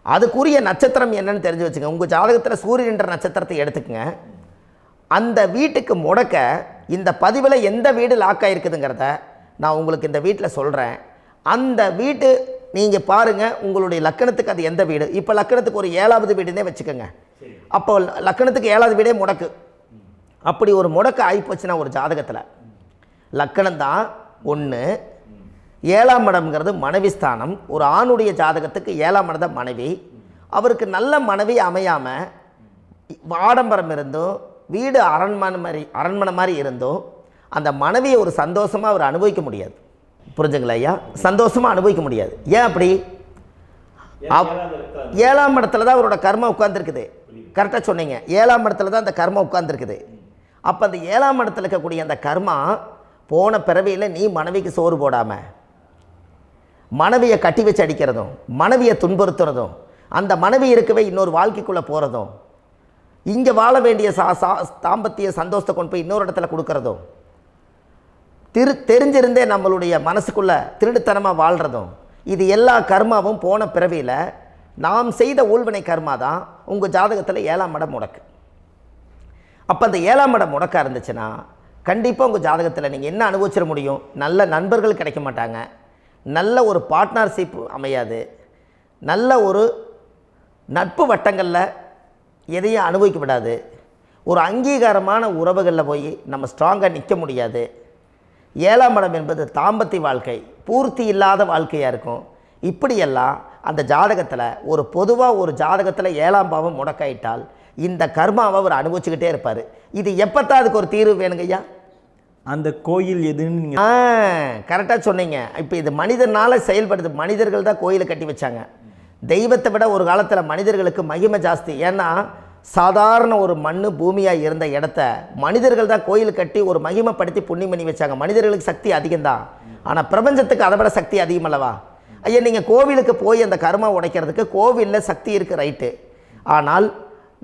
அதுக்குரிய நட்சத்திரம் என்னன்னு தெரிஞ்சு வச்சுங்க. உங்கள் ஜாதகத்தில் சூரியன் என்ற நட்சத்திரத்தை எடுத்துக்கங்க. அந்த வீட்டுக்கு முடக்க இந்த பதிவில் எந்த வீடு லாக் ஆகிருக்குதுங்கிறத நான் உங்களுக்கு இந்த வீட்டில் சொல்கிறேன். அந்த வீட்டு நீங்கள் பாருங்கள், உங்களுடைய லக்கணத்துக்கு அது எந்த வீடு. இப்போ லக்கணத்துக்கு ஒரு 7வது வீடுன்னே வச்சுக்கோங்க. அப்போ லக்கணத்துக்கு 7வது வீடே முடக்கு. அப்படி ஒரு முடக்கு ஆகிப்போச்சுன்னா ஒரு ஜாதகத்தில் லக்கணம் தான் 1, 7ஆம் இடம்ங்கிறது மனைவி ஸ்தானம். ஒரு ஆணுடைய ஜாதகத்துக்கு 7ஆம் இடம் தான் மனைவி. அவருக்கு நல்ல மனைவி அமையாமல் ஆடம்பரம் இருந்தும் வீடு அரண்மனை மாதிரி இருந்தும் அந்த மனைவியை ஒரு சந்தோஷமாக அவர் அனுபவிக்க முடியாது. புரிஞ்சுங்களா ஐயா? சந்தோஷமாக அனுபவிக்க முடியாது. ஏன் அப்படி? 7ஆம் இடத்துல தான் அவரோட கர்மா உட்கார்ந்துருக்குது. கரெக்டாக சொன்னீங்க. 7ஆம் இடத்துல தான் அந்த கர்மா உட்கார்ந்துருக்குது. அப்போ அந்த 7ஆம் இடத்துல இருக்கக்கூடிய அந்த கர்மா போன பிறவியில் நீ மனைவிக்கு சோறு போடாமல் மனைவியை கட்டி வச்சு அடிக்கிறதும், மனைவியை துன்புறுத்துறதும், அந்த மனைவி இருக்கவே இன்னொரு வாழ்க்கைக்குள்ளே போகிறதும், இங்கே வாழ வேண்டிய தாம்பத்திய சந்தோஷத்தை கொண்டு போய் இன்னொரு இடத்துல கொடுக்கறதும், தெரிஞ்சிருந்தே நம்மளுடைய மனசுக்குள்ளே திருடுத்தனமாக வாழ்கிறதும், இது எல்லா கர்மாவும் போன பிறவியில் நாம் செய்த ஊழ்வினை கர்மா தான் உங்கள் ஜாதகத்தில் 7ஆம் இடம் முடக்கு. அப்போ அந்த 7ஆம் இடம் முடக்கா இருந்துச்சுன்னா கண்டிப்பாக உங்கள் ஜாதகத்தில் நீங்கள் என்ன அனுபவிச்சிட முடியும்? நல்ல நண்பர்கள் கிடைக்க மாட்டாங்க, நல்ல ஒரு பார்ட்னர்ஷிப் அமையாது, நல்ல ஒரு நட்பு வட்டங்களில் எதையும் அனுபவிக்க விடாது, ஒரு அங்கீகாரமான உறவுகளில் போய் நம்ம ஸ்ட்ராங்காக நிற்க முடியாது. 7ஆம் இடம் என்பது தாம்பத்திய வாழ்க்கை, பூர்த்தி இல்லாத வாழ்க்கையாக இருக்கும். இப்படியெல்லாம் அந்த ஜாதகத்தில் ஒரு பொதுவாக ஒரு ஜாதகத்தில் 7ஆம் பாவம் முடக்காயிட்டால் இந்த கர்மாவை அவர் அனுபவிச்சுக்கிட்டே இருப்பார். இது எப்போத்தான் அதுக்கு ஒரு தீர்வு வேணுங்கய்யா? அந்த கோயில் எதுன்னு நீங்கள் கரெக்டாக சொன்னீங்க. இப்போ இது மனிதனால் செயல்படுது. மனிதர்கள் தான் கோயிலை கட்டி வச்சாங்க. தெய்வத்தை விட ஒரு காலத்தில் மனிதர்களுக்கு மகிமை ஜாஸ்தி. ஏன்னா சாதாரண ஒரு மண் பூமியாக இருந்த இடத்த மனிதர்கள் தான் கோயில் கட்டி ஒரு மகிமைப்படுத்தி புண்ணியம் பண்ணி வச்சாங்க. மனிதர்களுக்கு சக்தி அதிகம்தான், ஆனால் பிரபஞ்சத்துக்கு அதை விட சக்தி அதிகம் அல்லவா? ஐயா, நீங்கள் கோவிலுக்கு போய் அந்த கர்மா உடைக்கிறதுக்கு கோவிலில் சக்தி இருக்குது, ரைட்டு. ஆனால்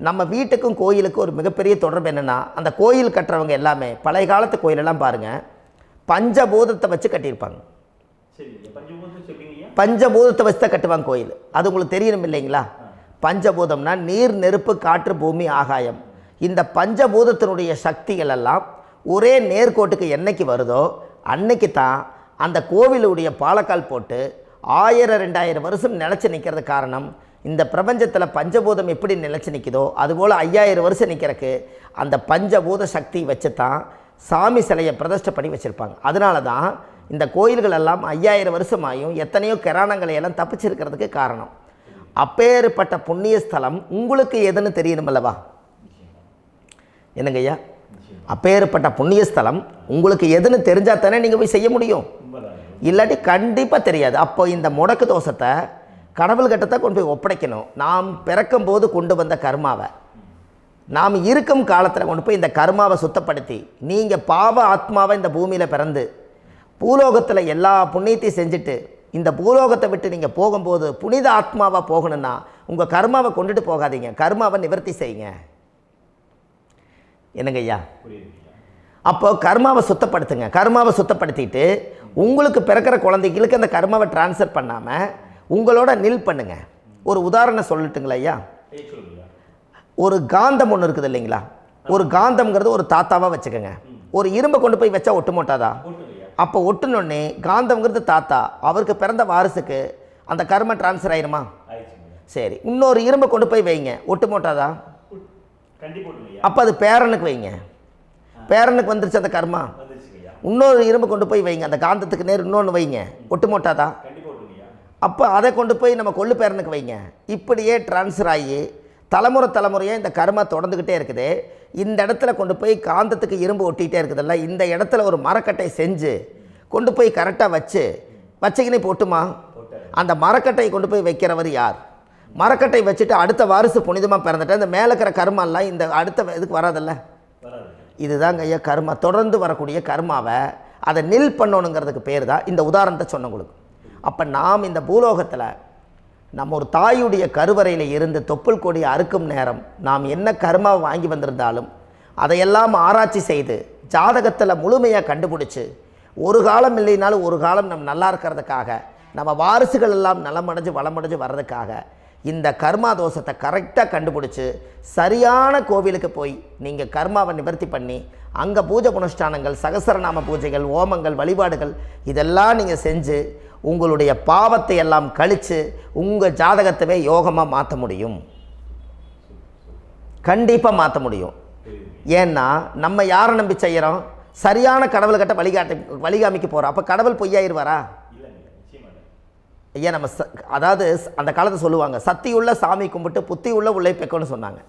நம்ம வீட்டுக்கும் கோயிலுக்கும் ஒரு மிகப்பெரிய தொடர்பு என்னென்னா, அந்த கோயில் கட்டுறவங்க எல்லாமே பழைய காலத்து கோயிலெல்லாம் பாருங்கள், பஞ்சபூதத்தை வச்சு கட்டியிருப்பாங்க. பஞ்சபூதத்தை வச்சு தான் கட்டுவாங்க கோயில். அது உங்களுக்கு தெரியணும் இல்லைங்களா? பஞ்சபூதம்னா நீர், நெருப்பு, காற்று, பூமி, ஆகாயம். இந்த பஞ்சபூதத்தினுடைய சக்திகள் எல்லாம் ஒரே நேர்கோட்டுக்கு என்னைக்கு வருதோ அன்னைக்கு தான் அந்த கோவிலுடைய பாலக்கால் போட்டு 1000-2000 வருஷம் நிலச்சி நிற்கிறது. காரணம், இந்த பிரபஞ்சத்தில் பஞ்சபூதம் எப்படி நிலச்சி நிற்குதோ அதுபோல் 5000 வருஷம் நிற்கிறதுக்கு அந்த பஞ்சபூத சக்தி வச்சு தான் சாமி சிலையை பிரதிஷ்டை பண்ணி வச்சுருப்பாங்க. அதனால தான் இந்த கோயில்கள் எல்லாம் 5000 வருஷமாயும் எத்தனையோ கிராணங்களை எல்லாம் தப்பிச்சிருக்கிறதுக்கு காரணம். அப்பேற்பட்ட புண்ணிய ஸ்தலம் உங்களுக்கு எதுன்னு தெரியணும் அல்லவா? என்னங்க ஐயா? அப்பேற்பட்ட புண்ணிய ஸ்தலம் உங்களுக்கு எதுன்னு தெரிஞ்சால் தானே நீங்கள் போய் செய்ய முடியும், இல்லாட்டி கண்டிப்பாக தெரியாது. அப்போ இந்த முடக்கு தோஷத்தை கடவுள்கிட்ட கொண்டு போய் ஒப்படைக்கணும். நாம் பிறக்கும் போது கொண்டு வந்த கர்மாவை நாம் இருக்கும் காலத்தில் கொண்டு போய் இந்த கர்மாவை சுத்தப்படுத்தி, நீங்கள் பாவ ஆத்மாவை இந்த பூமியில் பிறந்து பூலோகத்தில் எல்லா புண்ணியத்தையும் செஞ்சுட்டு இந்த பூலோகத்தை விட்டு நீங்கள் போகும்போது புனித ஆத்மாவாக போகணுன்னா உங்கள் கர்மாவை கொண்டுட்டு போகாதீங்க, கர்மாவை நிவர்த்தி செய்யுங்க. என்னங்க ஐயா? அப்போ கர்மாவை சுத்தப்படுத்துங்க. கர்மாவை சுத்தப்படுத்திட்டு உங்களுக்கு பிறக்கிற குழந்தைகளுக்கு அந்த கர்மாவை டிரான்ஸ்ஃபர் பண்ணாமல் உங்களோட நில் பண்ணுங்க. ஒரு உதாரணம் சொல்லட்டுங்களா ஐயா? ஒரு காந்தம் ஒன்று இருக்குது இல்லைங்களா? ஒரு காந்தம்ங்கிறது ஒரு தாத்தாவாக வச்சுக்கோங்க. ஒரு இரும்பை கொண்டு போய் வச்சா ஒட்டு மோட்டாதா? அப்போ ஒட்டுனோடனே காந்தம்ங்கிறது தாத்தா, அவருக்கு பிறந்த வாரிசுக்கு அந்த கர்ம டிரான்ஸ்ஃபர் ஆயிருமா? சரி, இன்னொரு இரும்பை கொண்டு போய் வைங்க, ஒட்டு மோட்டாதா? அப்போ அது பேரனுக்கு வைங்க, பேரனுக்கு வந்துருச்சு அந்த கர்மா. இன்னொரு இரும்பை கொண்டு போய் வைங்க, அந்த காந்தத்துக்கு நேர் இன்னொன்று வைங்க, ஒட்டு மோட்டாதா? அப்போ அதை கொண்டு போய் நம்ம கொள்ளு பேரனுக்கு வைங்க. இப்படியே டிரான்ஸ்ஃபர் ஆகி தலைமுறையாக இந்த கர்மா தொடர்ந்துக்கிட்டே இருக்குது. இந்த இடத்துல கொண்டு போய் காந்தத்துக்கு இரும்பு ஒட்டிகிட்டே இருக்குதுல்ல, இந்த இடத்துல ஒரு மரக்கட்டை செஞ்சு கொண்டு போய் கரெக்டாக வச்சுக்கினே போட்டுமா? அந்த மரக்கட்டையை கொண்டு போய் வைக்கிறவர் யார்? மரக்கட்டை வச்சுட்டு அடுத்த வாரிசு புனிதமாக பிறந்துட்டு அந்த மேலே இருக்கிற கர்மாலாம் இந்த அடுத்த இதுக்கு வராதில்ல. இதுதாங்க ஐயா கர்மா. தொடர்ந்து வரக்கூடிய கர்மாவை அதை நில் பண்ணணுங்கிறதுக்கு பேர் தான் இந்த உதாரணத்தை சொன்னவங்களுக்கு. அப்போ நாம் இந்த பூலோகத்தில் நம்ம ஒரு தாயுடைய கருவறையில் இருந்து தொப்புள் கொடி அறுக்கும் நேரம் நாம் என்ன கர்மாவை வாங்கி வந்திருந்தாலும் அதையெல்லாம் ஆராய்ச்சி செய்து ஜாதகத்தில் முழுமையாக கண்டுபிடிச்சி ஒரு காலம் இல்லைனாலும் ஒரு காலம் நம்ம நல்லா இருக்கிறதுக்காக, நம்ம வாரிசுகள் எல்லாம் நலமடைஞ்சு வளமடைஞ்சு வர்றதுக்காக இந்த கர்மா தோஷத்தை கரெக்டாக கண்டுபிடிச்சி சரியான கோவிலுக்கு போய் நீங்கள் கர்மாவை நிவர்த்தி பண்ணி அங்கே பூஜை புனஸ்தானங்கள், சகசரநாம பூஜைகள், ஓமங்கள், வழிபாடுகள் இதெல்லாம் நீங்கள் செஞ்சு உங்களுடைய பாவத்தை எல்லாம் கழித்து உங்கள் ஜாதகத்தவே யோகமாக மாற்ற முடியும். கண்டிப்பாக மாற்ற முடியும். ஏன்னா நம்ம யாரை நம்பி செய்கிறோம்? சரியான கடவுள்கிட்ட வழிகாமிக்க போகிறோம். அப்போ கடவுள் பொய்யாயிருவாரா? ஐயா, நம்ம அதாவது அந்த காலத்தை சொல்லுவாங்க, சத்தியுள்ள சாமி கும்பிட்டு புத்தி உள்ள உள்ளே பெக்கணும்னு சொன்னாங்க.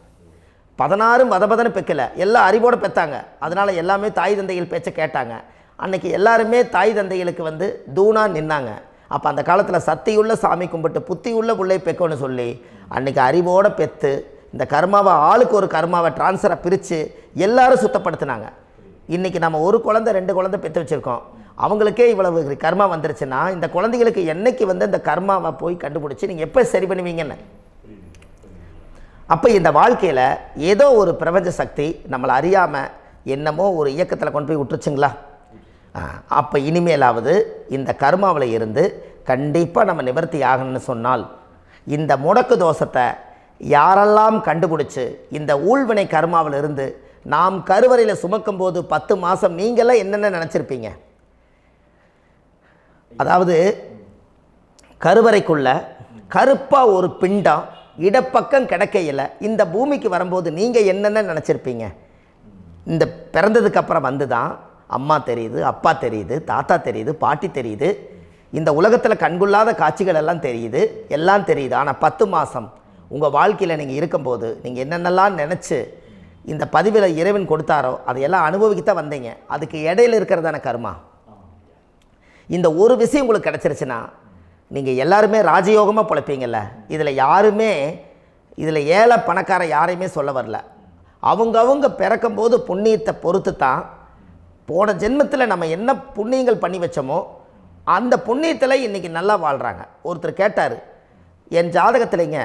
16 வதபதன்னு பெக்கலை, எல்லாம் அறிவோடு பெற்றாங்க. அதனால் எல்லாமே தாய் தந்தைகள் பேச்சை கேட்டாங்க. அன்றைக்கி எல்லாருமே தாய் தந்தைகளுக்கு தூணாக நின்னாங்க. அப்போ அந்த காலத்தில் சத்தியுள்ள சாமி கும்பிட்டு புத்தி உள்ள உள்ளே பெக்கணும்னு சொல்லி அன்றைக்கி அறிவோடு பெற்று இந்த கர்மாவை ஆளுக்கு ஒரு கர்மாவை டிரான்ஸ்ஃபரை பிரித்து எல்லாரும் சுத்தப்படுத்தினாங்க. இன்றைக்கி நம்ம ஒரு குழந்தை 2 குழந்தை பெற்று வச்சுருக்கோம். அவங்களுக்கே இவ்வளவு கர்மா வந்துருச்சுன்னா இந்த குழந்தைகளுக்கு என்னைக்கு இந்த கர்மாவை போய் கண்டுபிடிச்சி நீங்கள் எப்போ சரி பண்ணுவீங்கன்னு. அப்போ இந்த வாழ்க்கையில் ஏதோ ஒரு பிரபஞ்ச சக்தி நம்மளை அறியாமல் என்னமோ ஒரு இயக்கத்தில் கொண்டு போய் விட்டுருச்சுங்களா? அப்போ இனிமேலாவது இந்த கர்மாவில் இருந்து கண்டிப்பாக நம்ம நிவர்த்தி ஆகணும்னு சொன்னால் இந்த முடக்கு தோஷத்தை யாரெல்லாம் கண்டுபிடிச்சி இந்த ஊழ்வினை கர்மாவில் இருந்து நாம் கருவறையில் சுமக்கும் போது 10 மாதம் நீங்களாம் என்னென்ன நினச்சிருப்பீங்க? அதாவது கருவறைக்குள்ள கருப்பாக ஒரு பிண்டம் இடப்பக்கம் கிடக்கையில் இந்த பூமிக்கு வரும்போது நீங்கள் என்னென்ன நினச்சிருப்பீங்க? இந்த பிறந்ததுக்கு அப்புறம் வந்து தான் அம்மா தெரியுது, அப்பா தெரியுது, தாத்தா தெரியுது, பாட்டி தெரியுது, இந்த உலகத்தில் கண்கொள்ளாத காட்சிகள் எல்லாம் தெரியுது, எல்லாம் தெரியுது. ஆனால் 10 மாதம் உங்கள் வாழ்க்கையில் நீங்கள் இருக்கும்போது நீங்கள் என்னென்னலாம் நினச்சி இந்த பதிவில் இறைவன் கொடுத்தாரோ அதையெல்லாம் அனுபவிக்கத்தான் வந்தீங்க. அதுக்கு இடையில இருக்கிறதான கர்மா. இந்த ஒரு விஷயம் உங்களுக்கு கிடச்சிருச்சுன்னா நீங்கள் எல்லாருமே ராஜயோகமாக பிழைப்பீங்கள்ல. இதில் ஏழை பணக்கார யாரையுமே சொல்ல வரல. அவங்க பிறக்கும்போது புண்ணியத்தை பொறுத்து தான் போன ஜென்மத்தில் நம்ம என்ன புண்ணியங்கள் பண்ணி வச்சோமோ அந்த புண்ணியத்தில் இன்றைக்கி நல்லா வாழ்கிறாங்க. ஒருத்தர் கேட்டார், என் ஜாதகத்தில்ங்க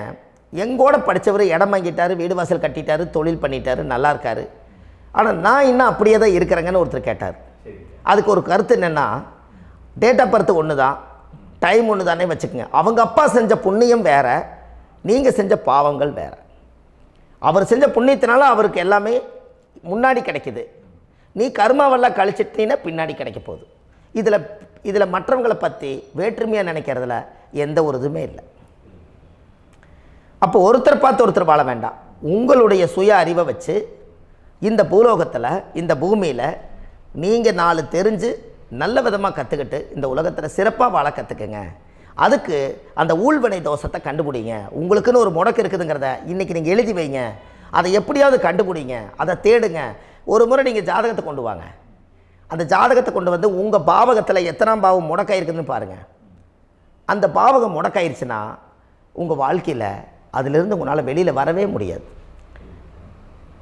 எங்கூட படித்தவர் இடம் வாங்கிட்டார், வீடு வாசல் கட்டிட்டார், தொழில் பண்ணிட்டார், நல்லா இருக்கார், ஆனால் நான் இன்னும் அப்படியே தான் இருக்கிறேங்கன்னு ஒருத்தர் கேட்டார். அதுக்கு ஒரு கருத்து என்னென்னா, டேட் ஆஃப் பர்த் ஒன்று தான், டைம் ஒன்று தானே வச்சுக்கோங்க. அவங்க அப்பா செஞ்ச புண்ணியம் வேறு, நீங்கள் செஞ்ச பாவங்கள் வேறு. அவர் செஞ்ச புண்ணியத்தினால அவருக்கு எல்லாமே முன்னாடி கிடைக்கிது. நீ கர்மாவெல்லாம் கழிச்சிட்டீங்கன்னா பின்னாடி கிடைக்க போகுது. இதில் மற்றவங்களை பற்றி வேற்றுமையாக நினைக்கிறதுல எந்த ஒரு இதுவுமே இல்லை. அப்போ ஒருத்தர் பார்த்து ஒருத்தர் வாழ வேண்டாம். உங்களுடைய சுய அறிவை வச்சு இந்த பூலோகத்தில் இந்த பூமியில் நீங்கள் 4 தெரிஞ்சு நல்ல விதமாக கற்றுக்கிட்டு இந்த உலகத்தில் சிறப்பாக வாழ கற்றுக்குங்க. அதுக்கு அந்த ஊழ்வினை தோஷத்தை கண்டுபிடிங்க. உங்களுக்குன்னு ஒரு முடக்கு இருக்குதுங்கிறத இன்றைக்கி நீங்கள் எழுதி வைங்க. அதை எப்படியாவது கண்டுபிடிங்க, அதை தேடுங்க. ஒரு முறை நீங்கள் ஜாதகத்தை கொண்டு வாங்க. அந்த ஜாதகத்தை கொண்டு வந்து உங்கள் பாவகத்தில் எத்தனாம் பாவம் முடக்காயிருக்குதுன்னு பாருங்கள். அந்த பாவகம் முடக்காயிருச்சுன்னா உங்கள் வாழ்க்கையில் அதிலிருந்து உங்களால் வெளியில் வரவே முடியாது,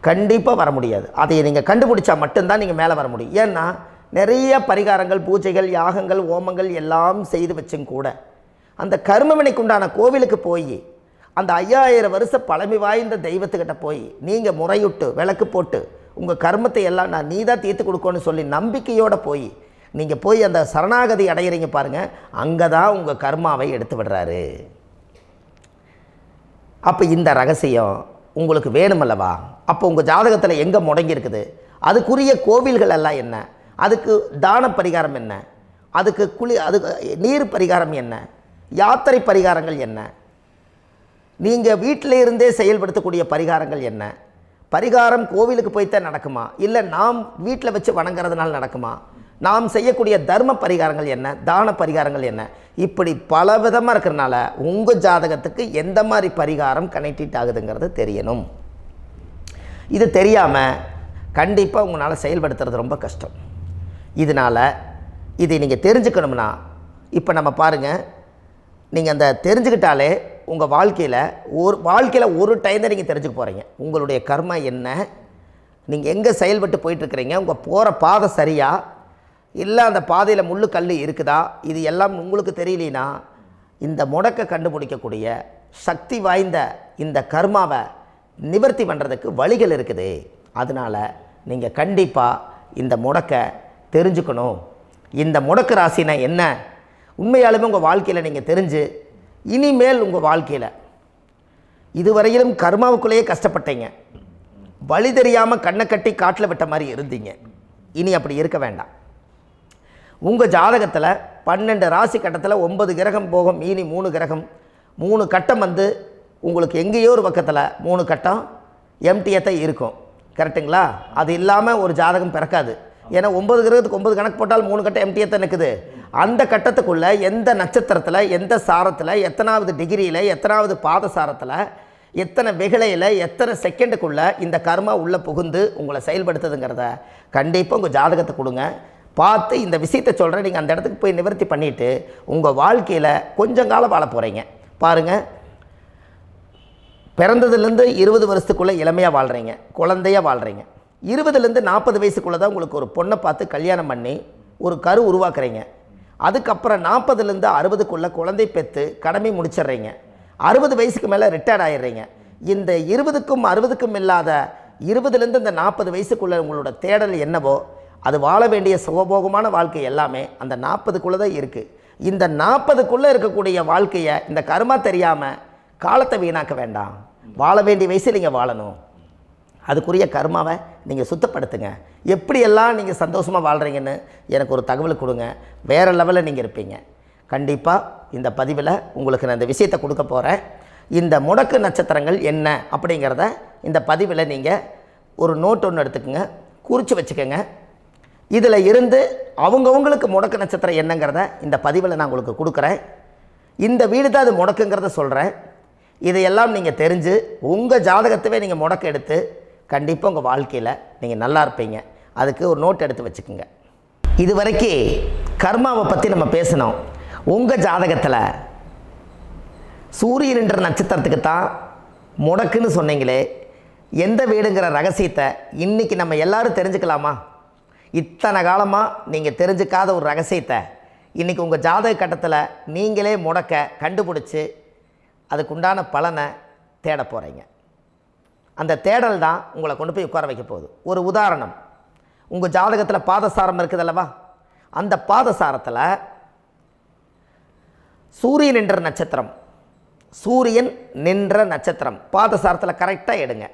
கண்டிப்பாக வர முடியாது. அதை நீங்கள் கண்டுபிடிச்சா மட்டும்தான் நீங்கள் மேலே வர முடியும். ஏன்னா நிறைய பரிகாரங்கள், பூஜைகள், யாகங்கள், ஓமங்கள் எல்லாம் செய்து வச்சும் கூட அந்த கர்மவினைக்கு உண்டான கோவிலுக்கு போய் அந்த 5000 வருஷ பழமை வாய்ந்த தெய்வத்துக்கிட்ட போய் நீங்கள் முறையிட்டு விளக்கு போட்டு உங்கள் கர்மத்தை எல்லாம் நான் நீ தான் தீர்த்து கொடுக்கணும்னு சொல்லி நம்பிக்கையோடு நீங்கள் போய் அந்த சரணாகதி அடையிறீங்க பாருங்கள், அங்கே தான் உங்கள் கர்மாவை எடுத்து விடுறாரு. அப்போ இந்த ரகசியம் உங்களுக்கு வேணுமல்லவா? அப்போ உங்கள் ஜாதகத்தில் எங்கே முடங்கி அதுக்குரிய கோவில்கள் எல்லாம் என்ன, அதுக்கு தான பரிகாரம் என்ன, அதுக்கு நீர் பரிகாரம் என்ன, யாத்திரை பரிகாரங்கள் என்ன, நீங்கள் வீட்டில் இருந்தே செயல்படுத்தக்கூடிய பரிகாரங்கள் என்ன, பரிகாரம் கோவிலுக்கு போய்த்தான் நடக்குமா, இல்லை நாம் வீட்டில் வச்சு வணங்குறதுனால நடக்குமா, நாம் செய்யக்கூடிய தர்ம பரிகாரங்கள் என்ன, தான பரிகாரங்கள் என்ன, இப்படி பல விதமாக இருக்கிறனால உங்கள் ஜாதகத்துக்கு எந்த மாதிரி பரிகாரம் கனெக்ட் ஆகுதுங்கிறது தெரியணும். இது தெரியாமல் கண்டிப்பாக உங்களால் செயல்படுத்துறது ரொம்ப கஷ்டம். இதனால் இதை நீங்கள் தெரிஞ்சுக்கணும்னா இப்போ நம்ம பாருங்கள், நீங்கள் அந்த தெரிஞ்சுக்கிட்டாலே உங்கள் வாழ்க்கையில் ஒரு டைம் தான் நீங்கள் தெரிஞ்சுக்க போகிறீங்க. உங்களுடைய கர்மா என்ன, நீங்கள் எங்கே செயல்பட்டு போயிட்டுருக்கிறீங்க, உங்கள் போகிற பாதை சரியா இல்லை அந்த பாதையில் முள்ளு கல் இருக்குதா, இது எல்லாம் உங்களுக்கு தெரியலனா இந்த முடக்கை கண்டுபிடிக்கக்கூடிய சக்தி வாய்ந்த இந்த கர்மாவை நிவர்த்தி பண்ணுறதுக்கு வழிகள் இருக்குது. அதனால் நீங்கள் கண்டிப்பாக இந்த முடக்கை தெரிஞ்சுக்கணும். இந்த முடக்கு ராசினா என்ன உண்மையாலுமே உங்கள் வாழ்க்கையில் நீங்கள் தெரிஞ்சு இனிமேல் உங்கள் வாழ்க்கையில் இதுவரையிலும் கர்மாவுக்குள்ளேயே கஷ்டப்பட்டீங்க, வழி தெரியாமல் கண்ணை கட்டி காட்டில் விட்ட மாதிரி இருந்தீங்க. இனி அப்படி இருக்க வேண்டாம். உங்கள் ஜாதகத்தில் 12 ராசி கட்டத்தில் 9 கிரகம் போகும், மீனி 3 கிரகம், 3 கட்டம் உங்களுக்கு எங்கேயோ ஒரு பக்கத்தில் 3 கட்டம் எம்டியாக தான் இருக்கும். கரெக்டுங்களா? அது இல்லாமல் ஒரு ஜாதகம் பிறக்காது. ஏன்னா 9 கிரகத்துக்கு 9 கணக்கு போட்டால் 3 கட்டம் எம்டியாக தான் நிற்குது. அந்த கட்டத்துக்குள்ளே எந்த நட்சத்திரத்தில், எந்த சாரத்தில், எத்தனாவது டிகிரியில், எத்தனாவது பாதசாரத்தில், எத்தனை வெகுளையில், எத்தனை செகண்டுக்குள்ளே இந்த கர்மா உள்ளே புகுந்து உங்களை செயல்படுத்துதுங்கிறத கண்டிப்பாக உங்கள் ஜாதகத்தை கொடுங்க. பார்த்து இந்த விஷயத்தை சொல்கிறேன், நீங்கள் அந்த இடத்துக்கு போய் நிவர்த்தி பண்ணிவிட்டு உங்கள் வாழ்க்கையில் கொஞ்சம் காலம் வாழ போகிறீங்க. பாருங்கள், பிறந்ததுலேருந்து 20 வருஷத்துக்குள்ளே இளமையாக வாழ்கிறீங்க, குழந்தையாக வாழ்கிறீங்க. 20லேருந்து 40 வயசுக்குள்ளே தான் உங்களுக்கு ஒரு பொண்ணை பார்த்து கல்யாணம் பண்ணி ஒரு கரு உருவாக்குறீங்க. அதுக்கப்புறம் 40லேருந்து 60க்குள்ளே குழந்தை பெற்று கடமை முடிச்சிடுறீங்க. 60 வயசுக்கு மேலே ரிட்டையர்ட் ஆகிடுறீங்க. இந்த 20க்கும் 60க்கும் இல்லாத 20லேருந்து இந்த 40 வயசுக்குள்ளே உங்களோட தேடல் என்னவோ அது வாழ வேண்டிய சுகபோகமான வாழ்க்கை எல்லாமே அந்த 40க்குள்ளே தான் இருக்குது. இந்த 40க்குள்ளே இருக்கக்கூடிய வாழ்க்கையை இந்த கர்மா தெரியாமல் காலத்தை வீணாக்க வேண்டாம். வாழ வேண்டிய வயசில் நீங்கள் வாழணும். அதுக்குரிய கர்மாவை நீங்கள் சுத்தப்படுத்துங்க. எப்படியெல்லாம் நீங்கள் சந்தோஷமாக வாழ்கிறீங்கன்னு எனக்கு ஒரு தகவல் கொடுங்க. வேறு லெவலில் நீங்கள் இருப்பீங்க. கண்டிப்பாக இந்த பதிவில் உங்களுக்கு நான் இந்த விஷயத்தை கொடுக்க போகிறேன். இந்த முடக்கு நட்சத்திரங்கள் என்ன அப்படிங்கிறத இந்த பதிவில் நீங்கள் ஒரு நோட் ஒன்று எடுத்துக்கோங்க, குறித்து வச்சுக்கோங்க. இதில் இருந்து அவங்கவுங்களுக்கு முடக்கு நட்சத்திரம் என்னங்கிறத இந்த பதிவில் நான் உங்களுக்கு கொடுக்குறேன். இந்த வீடு தான் அது முடக்குங்கிறத சொல்கிறேன். இதையெல்லாம் நீங்கள் தெரிஞ்சு உங்கள் ஜாதகத்தவே நீங்கள் முடக்கு எடுத்து கண்டிப்பாக உங்கள் வாழ்க்கையில் நீங்கள் நல்லா இருப்பீங்க. அதுக்கு ஒரு நோட் எடுத்து வச்சுக்கோங்க. இது வரைக்கும் கர்மாவை பற்றி நம்ம பேசினோம். உங்கள் ஜாதகத்தில் சூரியன் என்ற நட்சத்திரத்துக்கு தான் முடக்குன்னு சொன்னீங்களே, எந்த வீடுங்கிற ரகசியத்தை இன்றைக்கி நம்ம எல்லோரும் தெரிஞ்சுக்கலாமா? இத்தனை காலமாக நீங்கள் தெரிஞ்சுக்காத ஒரு ரகசியத்தை இன்றைக்கி உங்கள் ஜாதக கட்டத்தில் நீங்களே முடக்க கண்டுபிடிச்சி அதுக்குண்டான பலனை தேட போகிறீங்க. அந்த தேடல் தான் உங்களை கொண்டு போய் உட்கார வைக்க போகுது. ஒரு உதாரணம், உங்கள் ஜாதகத்தில் பாதசாரம் இருக்குது அல்லவா? அந்த பாதசாரத்தில் சூரியன் என்ற நட்சத்திரம், சூரியன் நின்ற நட்சத்திரம் பாதசாரத்தில் கரெக்டாக எடுங்க.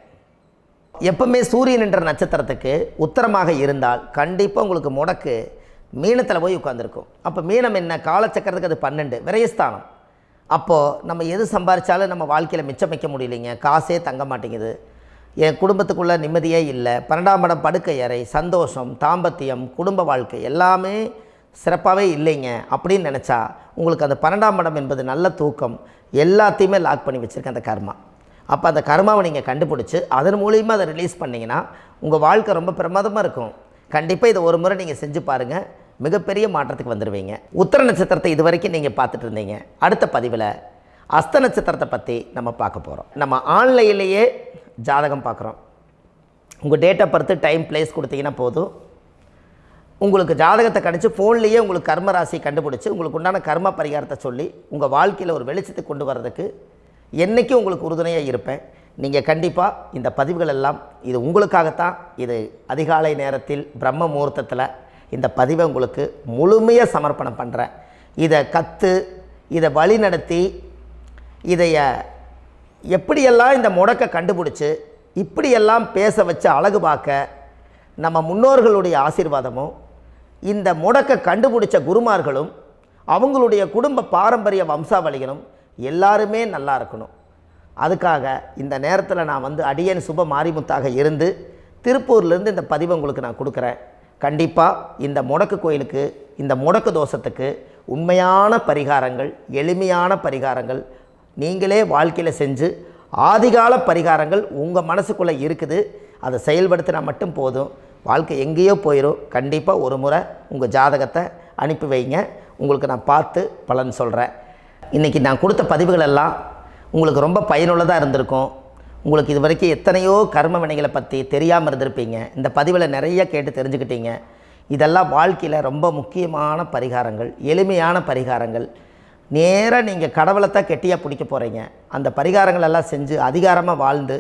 எப்பவுமே சூரியன் என்ற நட்சத்திரத்துக்கு உத்தரமாக இருந்தால் கண்டிப்பாக உங்களுக்கு முடக்கு மீனத்தில் போய் உட்காந்துருக்கும். அப்போ மீனம் என்ன? காலச்சக்கரத்துக்கு அது 12 விரயஸ்தானம். அப்போது நம்ம எது சம்பாதிச்சாலும் நம்ம வாழ்க்கையில் மிச்சம் வைக்க முடியலைங்க, காசே தங்க மாட்டேங்குது, என் குடும்பத்துக்குள்ளே நிம்மதியே இல்லை, 12ஆம் இடம் படுக்கை அறை, சந்தோஷம், தாம்பத்தியம், குடும்ப வாழ்க்கை எல்லாமே சிறப்பாகவே இல்லைங்க அப்படின்னு நினச்சா உங்களுக்கு அந்த 12ஆம் இடம் என்பது நல்ல தூக்கம் எல்லாத்தையுமே லாக் பண்ணி வச்சுருக்கேன் அந்த கர்மா. அப்போ அந்த கர்மாவை நீங்கள் கண்டுபிடிச்சி அதன் மூலியமாக அதை ரிலீஸ் பண்ணிங்கன்னா உங்கள் வாழ்க்கை ரொம்ப பிரமாதமாக இருக்கும். கண்டிப்பாக இதை ஒரு முறை நீங்கள் செஞ்சு பாருங்கள், மிகப்பெரிய மாற்றத்துக்கு வந்துடுவீங்க. உத்திர நட்சத்திரத்தை இது வரைக்கும் நீங்கள் பார்த்துட்டு இருந்தீங்க. அடுத்த பதிவில் அஸ்த நட்சத்திரத்தை பற்றி நம்ம பார்க்க போகிறோம். நம்ம ஆன்லைன்லேயே ஜாதகம் பார்க்குறோம். உங்கள் date of birth, time, place கொடுத்தீங்கன்னா போதும், உங்களுக்கு ஜாதகத்தை கணிச்சு ஃபோன்லேயே உங்களுக்கு கர்ம ராசியை கண்டுபிடிச்சி உங்களுக்கு உண்டான கர்ம பரிகாரத்தை சொல்லி உங்கள் வாழ்க்கையில் ஒரு வெளிச்சத்தை கொண்டு வர்றதுக்கு என்றைக்கும் உங்களுக்கு உறுதுணையாக இருப்பேன். நீங்கள் கண்டிப்பாக இந்த பதிவுகள் எல்லாம் இது உங்களுக்காகத்தான். இது அதிகாலை நேரத்தில் பிரம்ம முகூர்த்தத்தில் இந்த பதிவை உங்களுக்கு முழுமையாக சமர்ப்பணம் பண்ணுறேன். இதை கற்று இதை வழி நடத்தி இதைய எப்படியெல்லாம் இந்த முடக்கை கண்டுபிடிச்சி இப்படியெல்லாம் பேச வச்சு அழகு பார்க்க நம்ம முன்னோர்களுடைய ஆசீர்வாதமும் இந்த முடக்கை கண்டுபிடிச்ச குருமார்களும் அவங்களுடைய குடும்ப பாரம்பரிய வம்சாவளிகளும் எல்லாருமே நல்லா இருக்கணும். அதுக்காக இந்த நேரத்தில் நான் வந்து அடியேன் சுப மாரிமுத்தாக இருந்து திருப்பூர்லேருந்து இந்த பதிவை உங்களுக்கு நான் கொடுக்குறேன். கண்டிப்பாக இந்த முடக்கு கோயிலுக்கு, இந்த முடக்கு தோஷத்துக்கு உண்மையான பரிகாரங்கள், எளிமையான பரிகாரங்கள் நீங்களே வாழ்க்கையில் செஞ்சு ஆதிகால பரிகாரங்கள் உங்கள் மனசுக்குள்ளே இருக்குது. அதை செயல்படுத்தினா மட்டும் போதும், வாழ்க்கை எங்கேயோ போயிடும். கண்டிப்பாக ஒரு முறை உங்கள் ஜாதகத்தை அனுப்பி வைங்க, உங்களுக்கு நான் பார்த்து பலன் சொல்கிறேன். இன்றைக்கி நான் கொடுத்த பதிவுகள் எல்லாம் உங்களுக்கு ரொம்ப பயனுள்ளதாக இருந்திருக்கும். உங்களுக்கு இது வரைக்கும் எத்தனையோ கர்ம வினைகளை பற்றி தெரியாமல் இருந்திருப்பீங்க. இந்த பதிவில் நிறைய கேட்டு தெரிஞ்சுக்கிட்டீங்க. இதெல்லாம் வாழ்க்கையில் ரொம்ப முக்கியமான பரிகாரங்கள், எளிமையான பரிகாரங்கள். நேராக நீங்கள் கடவுளைத்தான் கெட்டியாக பிடிக்க போகிறீங்க. அந்த பரிகாரங்கள் எல்லாம் செஞ்சு அதிகாரமாக வாழ்ந்து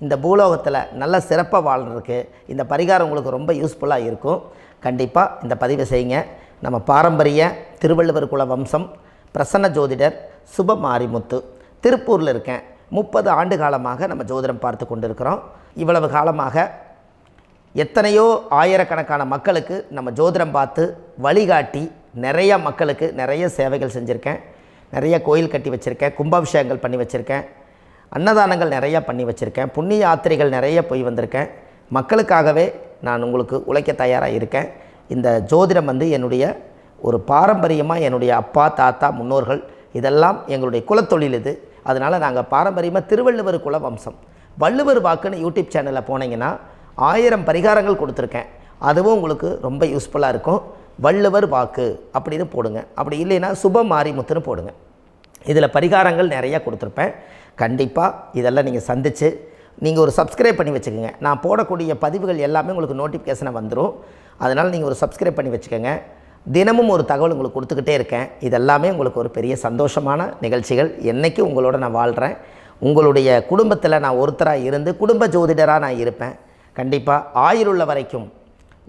இந்த பூலோகத்தில் நல்ல சிறப்பாக வாழ்கிறதுக்கு இந்த பரிகாரம் உங்களுக்கு ரொம்ப யூஸ்ஃபுல்லாக இருக்கும். கண்டிப்பாக இந்த பதிவை செய்யுங்க. நம்ம பாரம்பரிய திருவள்ளுவர் குல வம்சம், பிரசன்ன ஜோதிடர் சுப மாரிமுத்து, திருப்பூரில் இருக்கேன். 30 ஆண்டு காலமாக நம்ம ஜோதிடம் பார்த்து கொண்டிருக்கிறோம். இவ்வளவு காலமாக எத்தனையோ ஆயிரக்கணக்கான மக்களுக்கு நம்ம ஜோதிடம் பார்த்து வழிகாட்டி நிறைய மக்களுக்கு நிறைய சேவைகள் செஞ்சுருக்கேன். நிறைய கோயில் கட்டி வச்சுருக்கேன், கும்பாபிஷேகங்கள் பண்ணி வச்சுருக்கேன், அன்னதானங்கள் நிறையா பண்ணி வச்சுருக்கேன், புண்ணிய யாத்திரைகள் நிறைய போய் வந்திருக்கேன். மக்களுக்காகவே நான் உங்களுக்கு உழைக்க தயாராக இருக்கேன். இந்த ஜோதிடம் வந்து என்னுடைய ஒரு பாரம்பரியமாக, என்னுடைய அப்பா தாத்தா முன்னோர்கள் இதெல்லாம் எங்களுடைய குலத்தொழில் இது. அதனால் நாங்கள் பாரம்பரியமாக திருவள்ளுவர் குல வம்சம். வள்ளுவர் வாக்குன்னு யூடியூப் சேனலில் போனீங்கன்னா 1000 பரிகாரங்கள் கொடுத்துருக்கேன். அதுவும் உங்களுக்கு ரொம்ப யூஸ்ஃபுல்லாக இருக்கும். வள்ளுவர் வாக்கு அப்படின்னு போடுங்க, அப்படி இல்லைன்னா சுப மாரிமுத்துன்னு போடுங்க. இதில் பரிகாரங்கள் நிறையா கொடுத்துருப்பேன். கண்டிப்பாக இதெல்லாம் நீங்கள் சந்தித்து நீங்கள் ஒரு சப்ஸ்கிரைப் பண்ணி வச்சுக்கோங்க. நான் போடக்கூடிய பதிவுகள் எல்லாமே உங்களுக்கு நோட்டிஃபிகேஷனை வந்துடும். அதனால் நீங்கள் ஒரு சப்ஸ்கிரைப் பண்ணி வச்சுக்கோங்க. தினமும் ஒரு தகவல் உங்களுக்கு கொடுத்துக்கிட்டே இருக்கேன். இதெல்லாமே உங்களுக்கு ஒரு பெரிய சந்தோஷமான நிகழ்ச்சிகள். என்றைக்கும் உங்களோட நான் வாழ்கிறேன். உங்களுடைய குடும்பத்தில் நான் ஒருத்தராக இருந்து குடும்ப ஜோதிடராக நான் இருப்பேன். கண்டிப்பாக ஆயுளுள்ள வரைக்கும்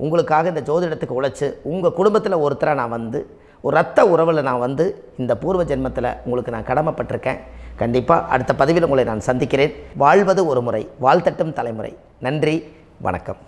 உங்களுக்காக இந்த ஜோதிடத்துக்கு உழைச்சி உங்கள் குடும்பத்தில் ஒருத்தராக நான் வந்து ஒரு ரத்த உறவில் நான் வந்து இந்த பூர்வ ஜென்மத்தில் உங்களுக்கு நான் கடமைப்பட்டிருக்கேன். கண்டிப்பாக அடுத்த பதிவில் உங்களை நான் சந்திக்கிறேன். வாழ்வது ஒரு முறை, வாழ்த்தட்டும் தலைமுறை. நன்றி, வணக்கம்.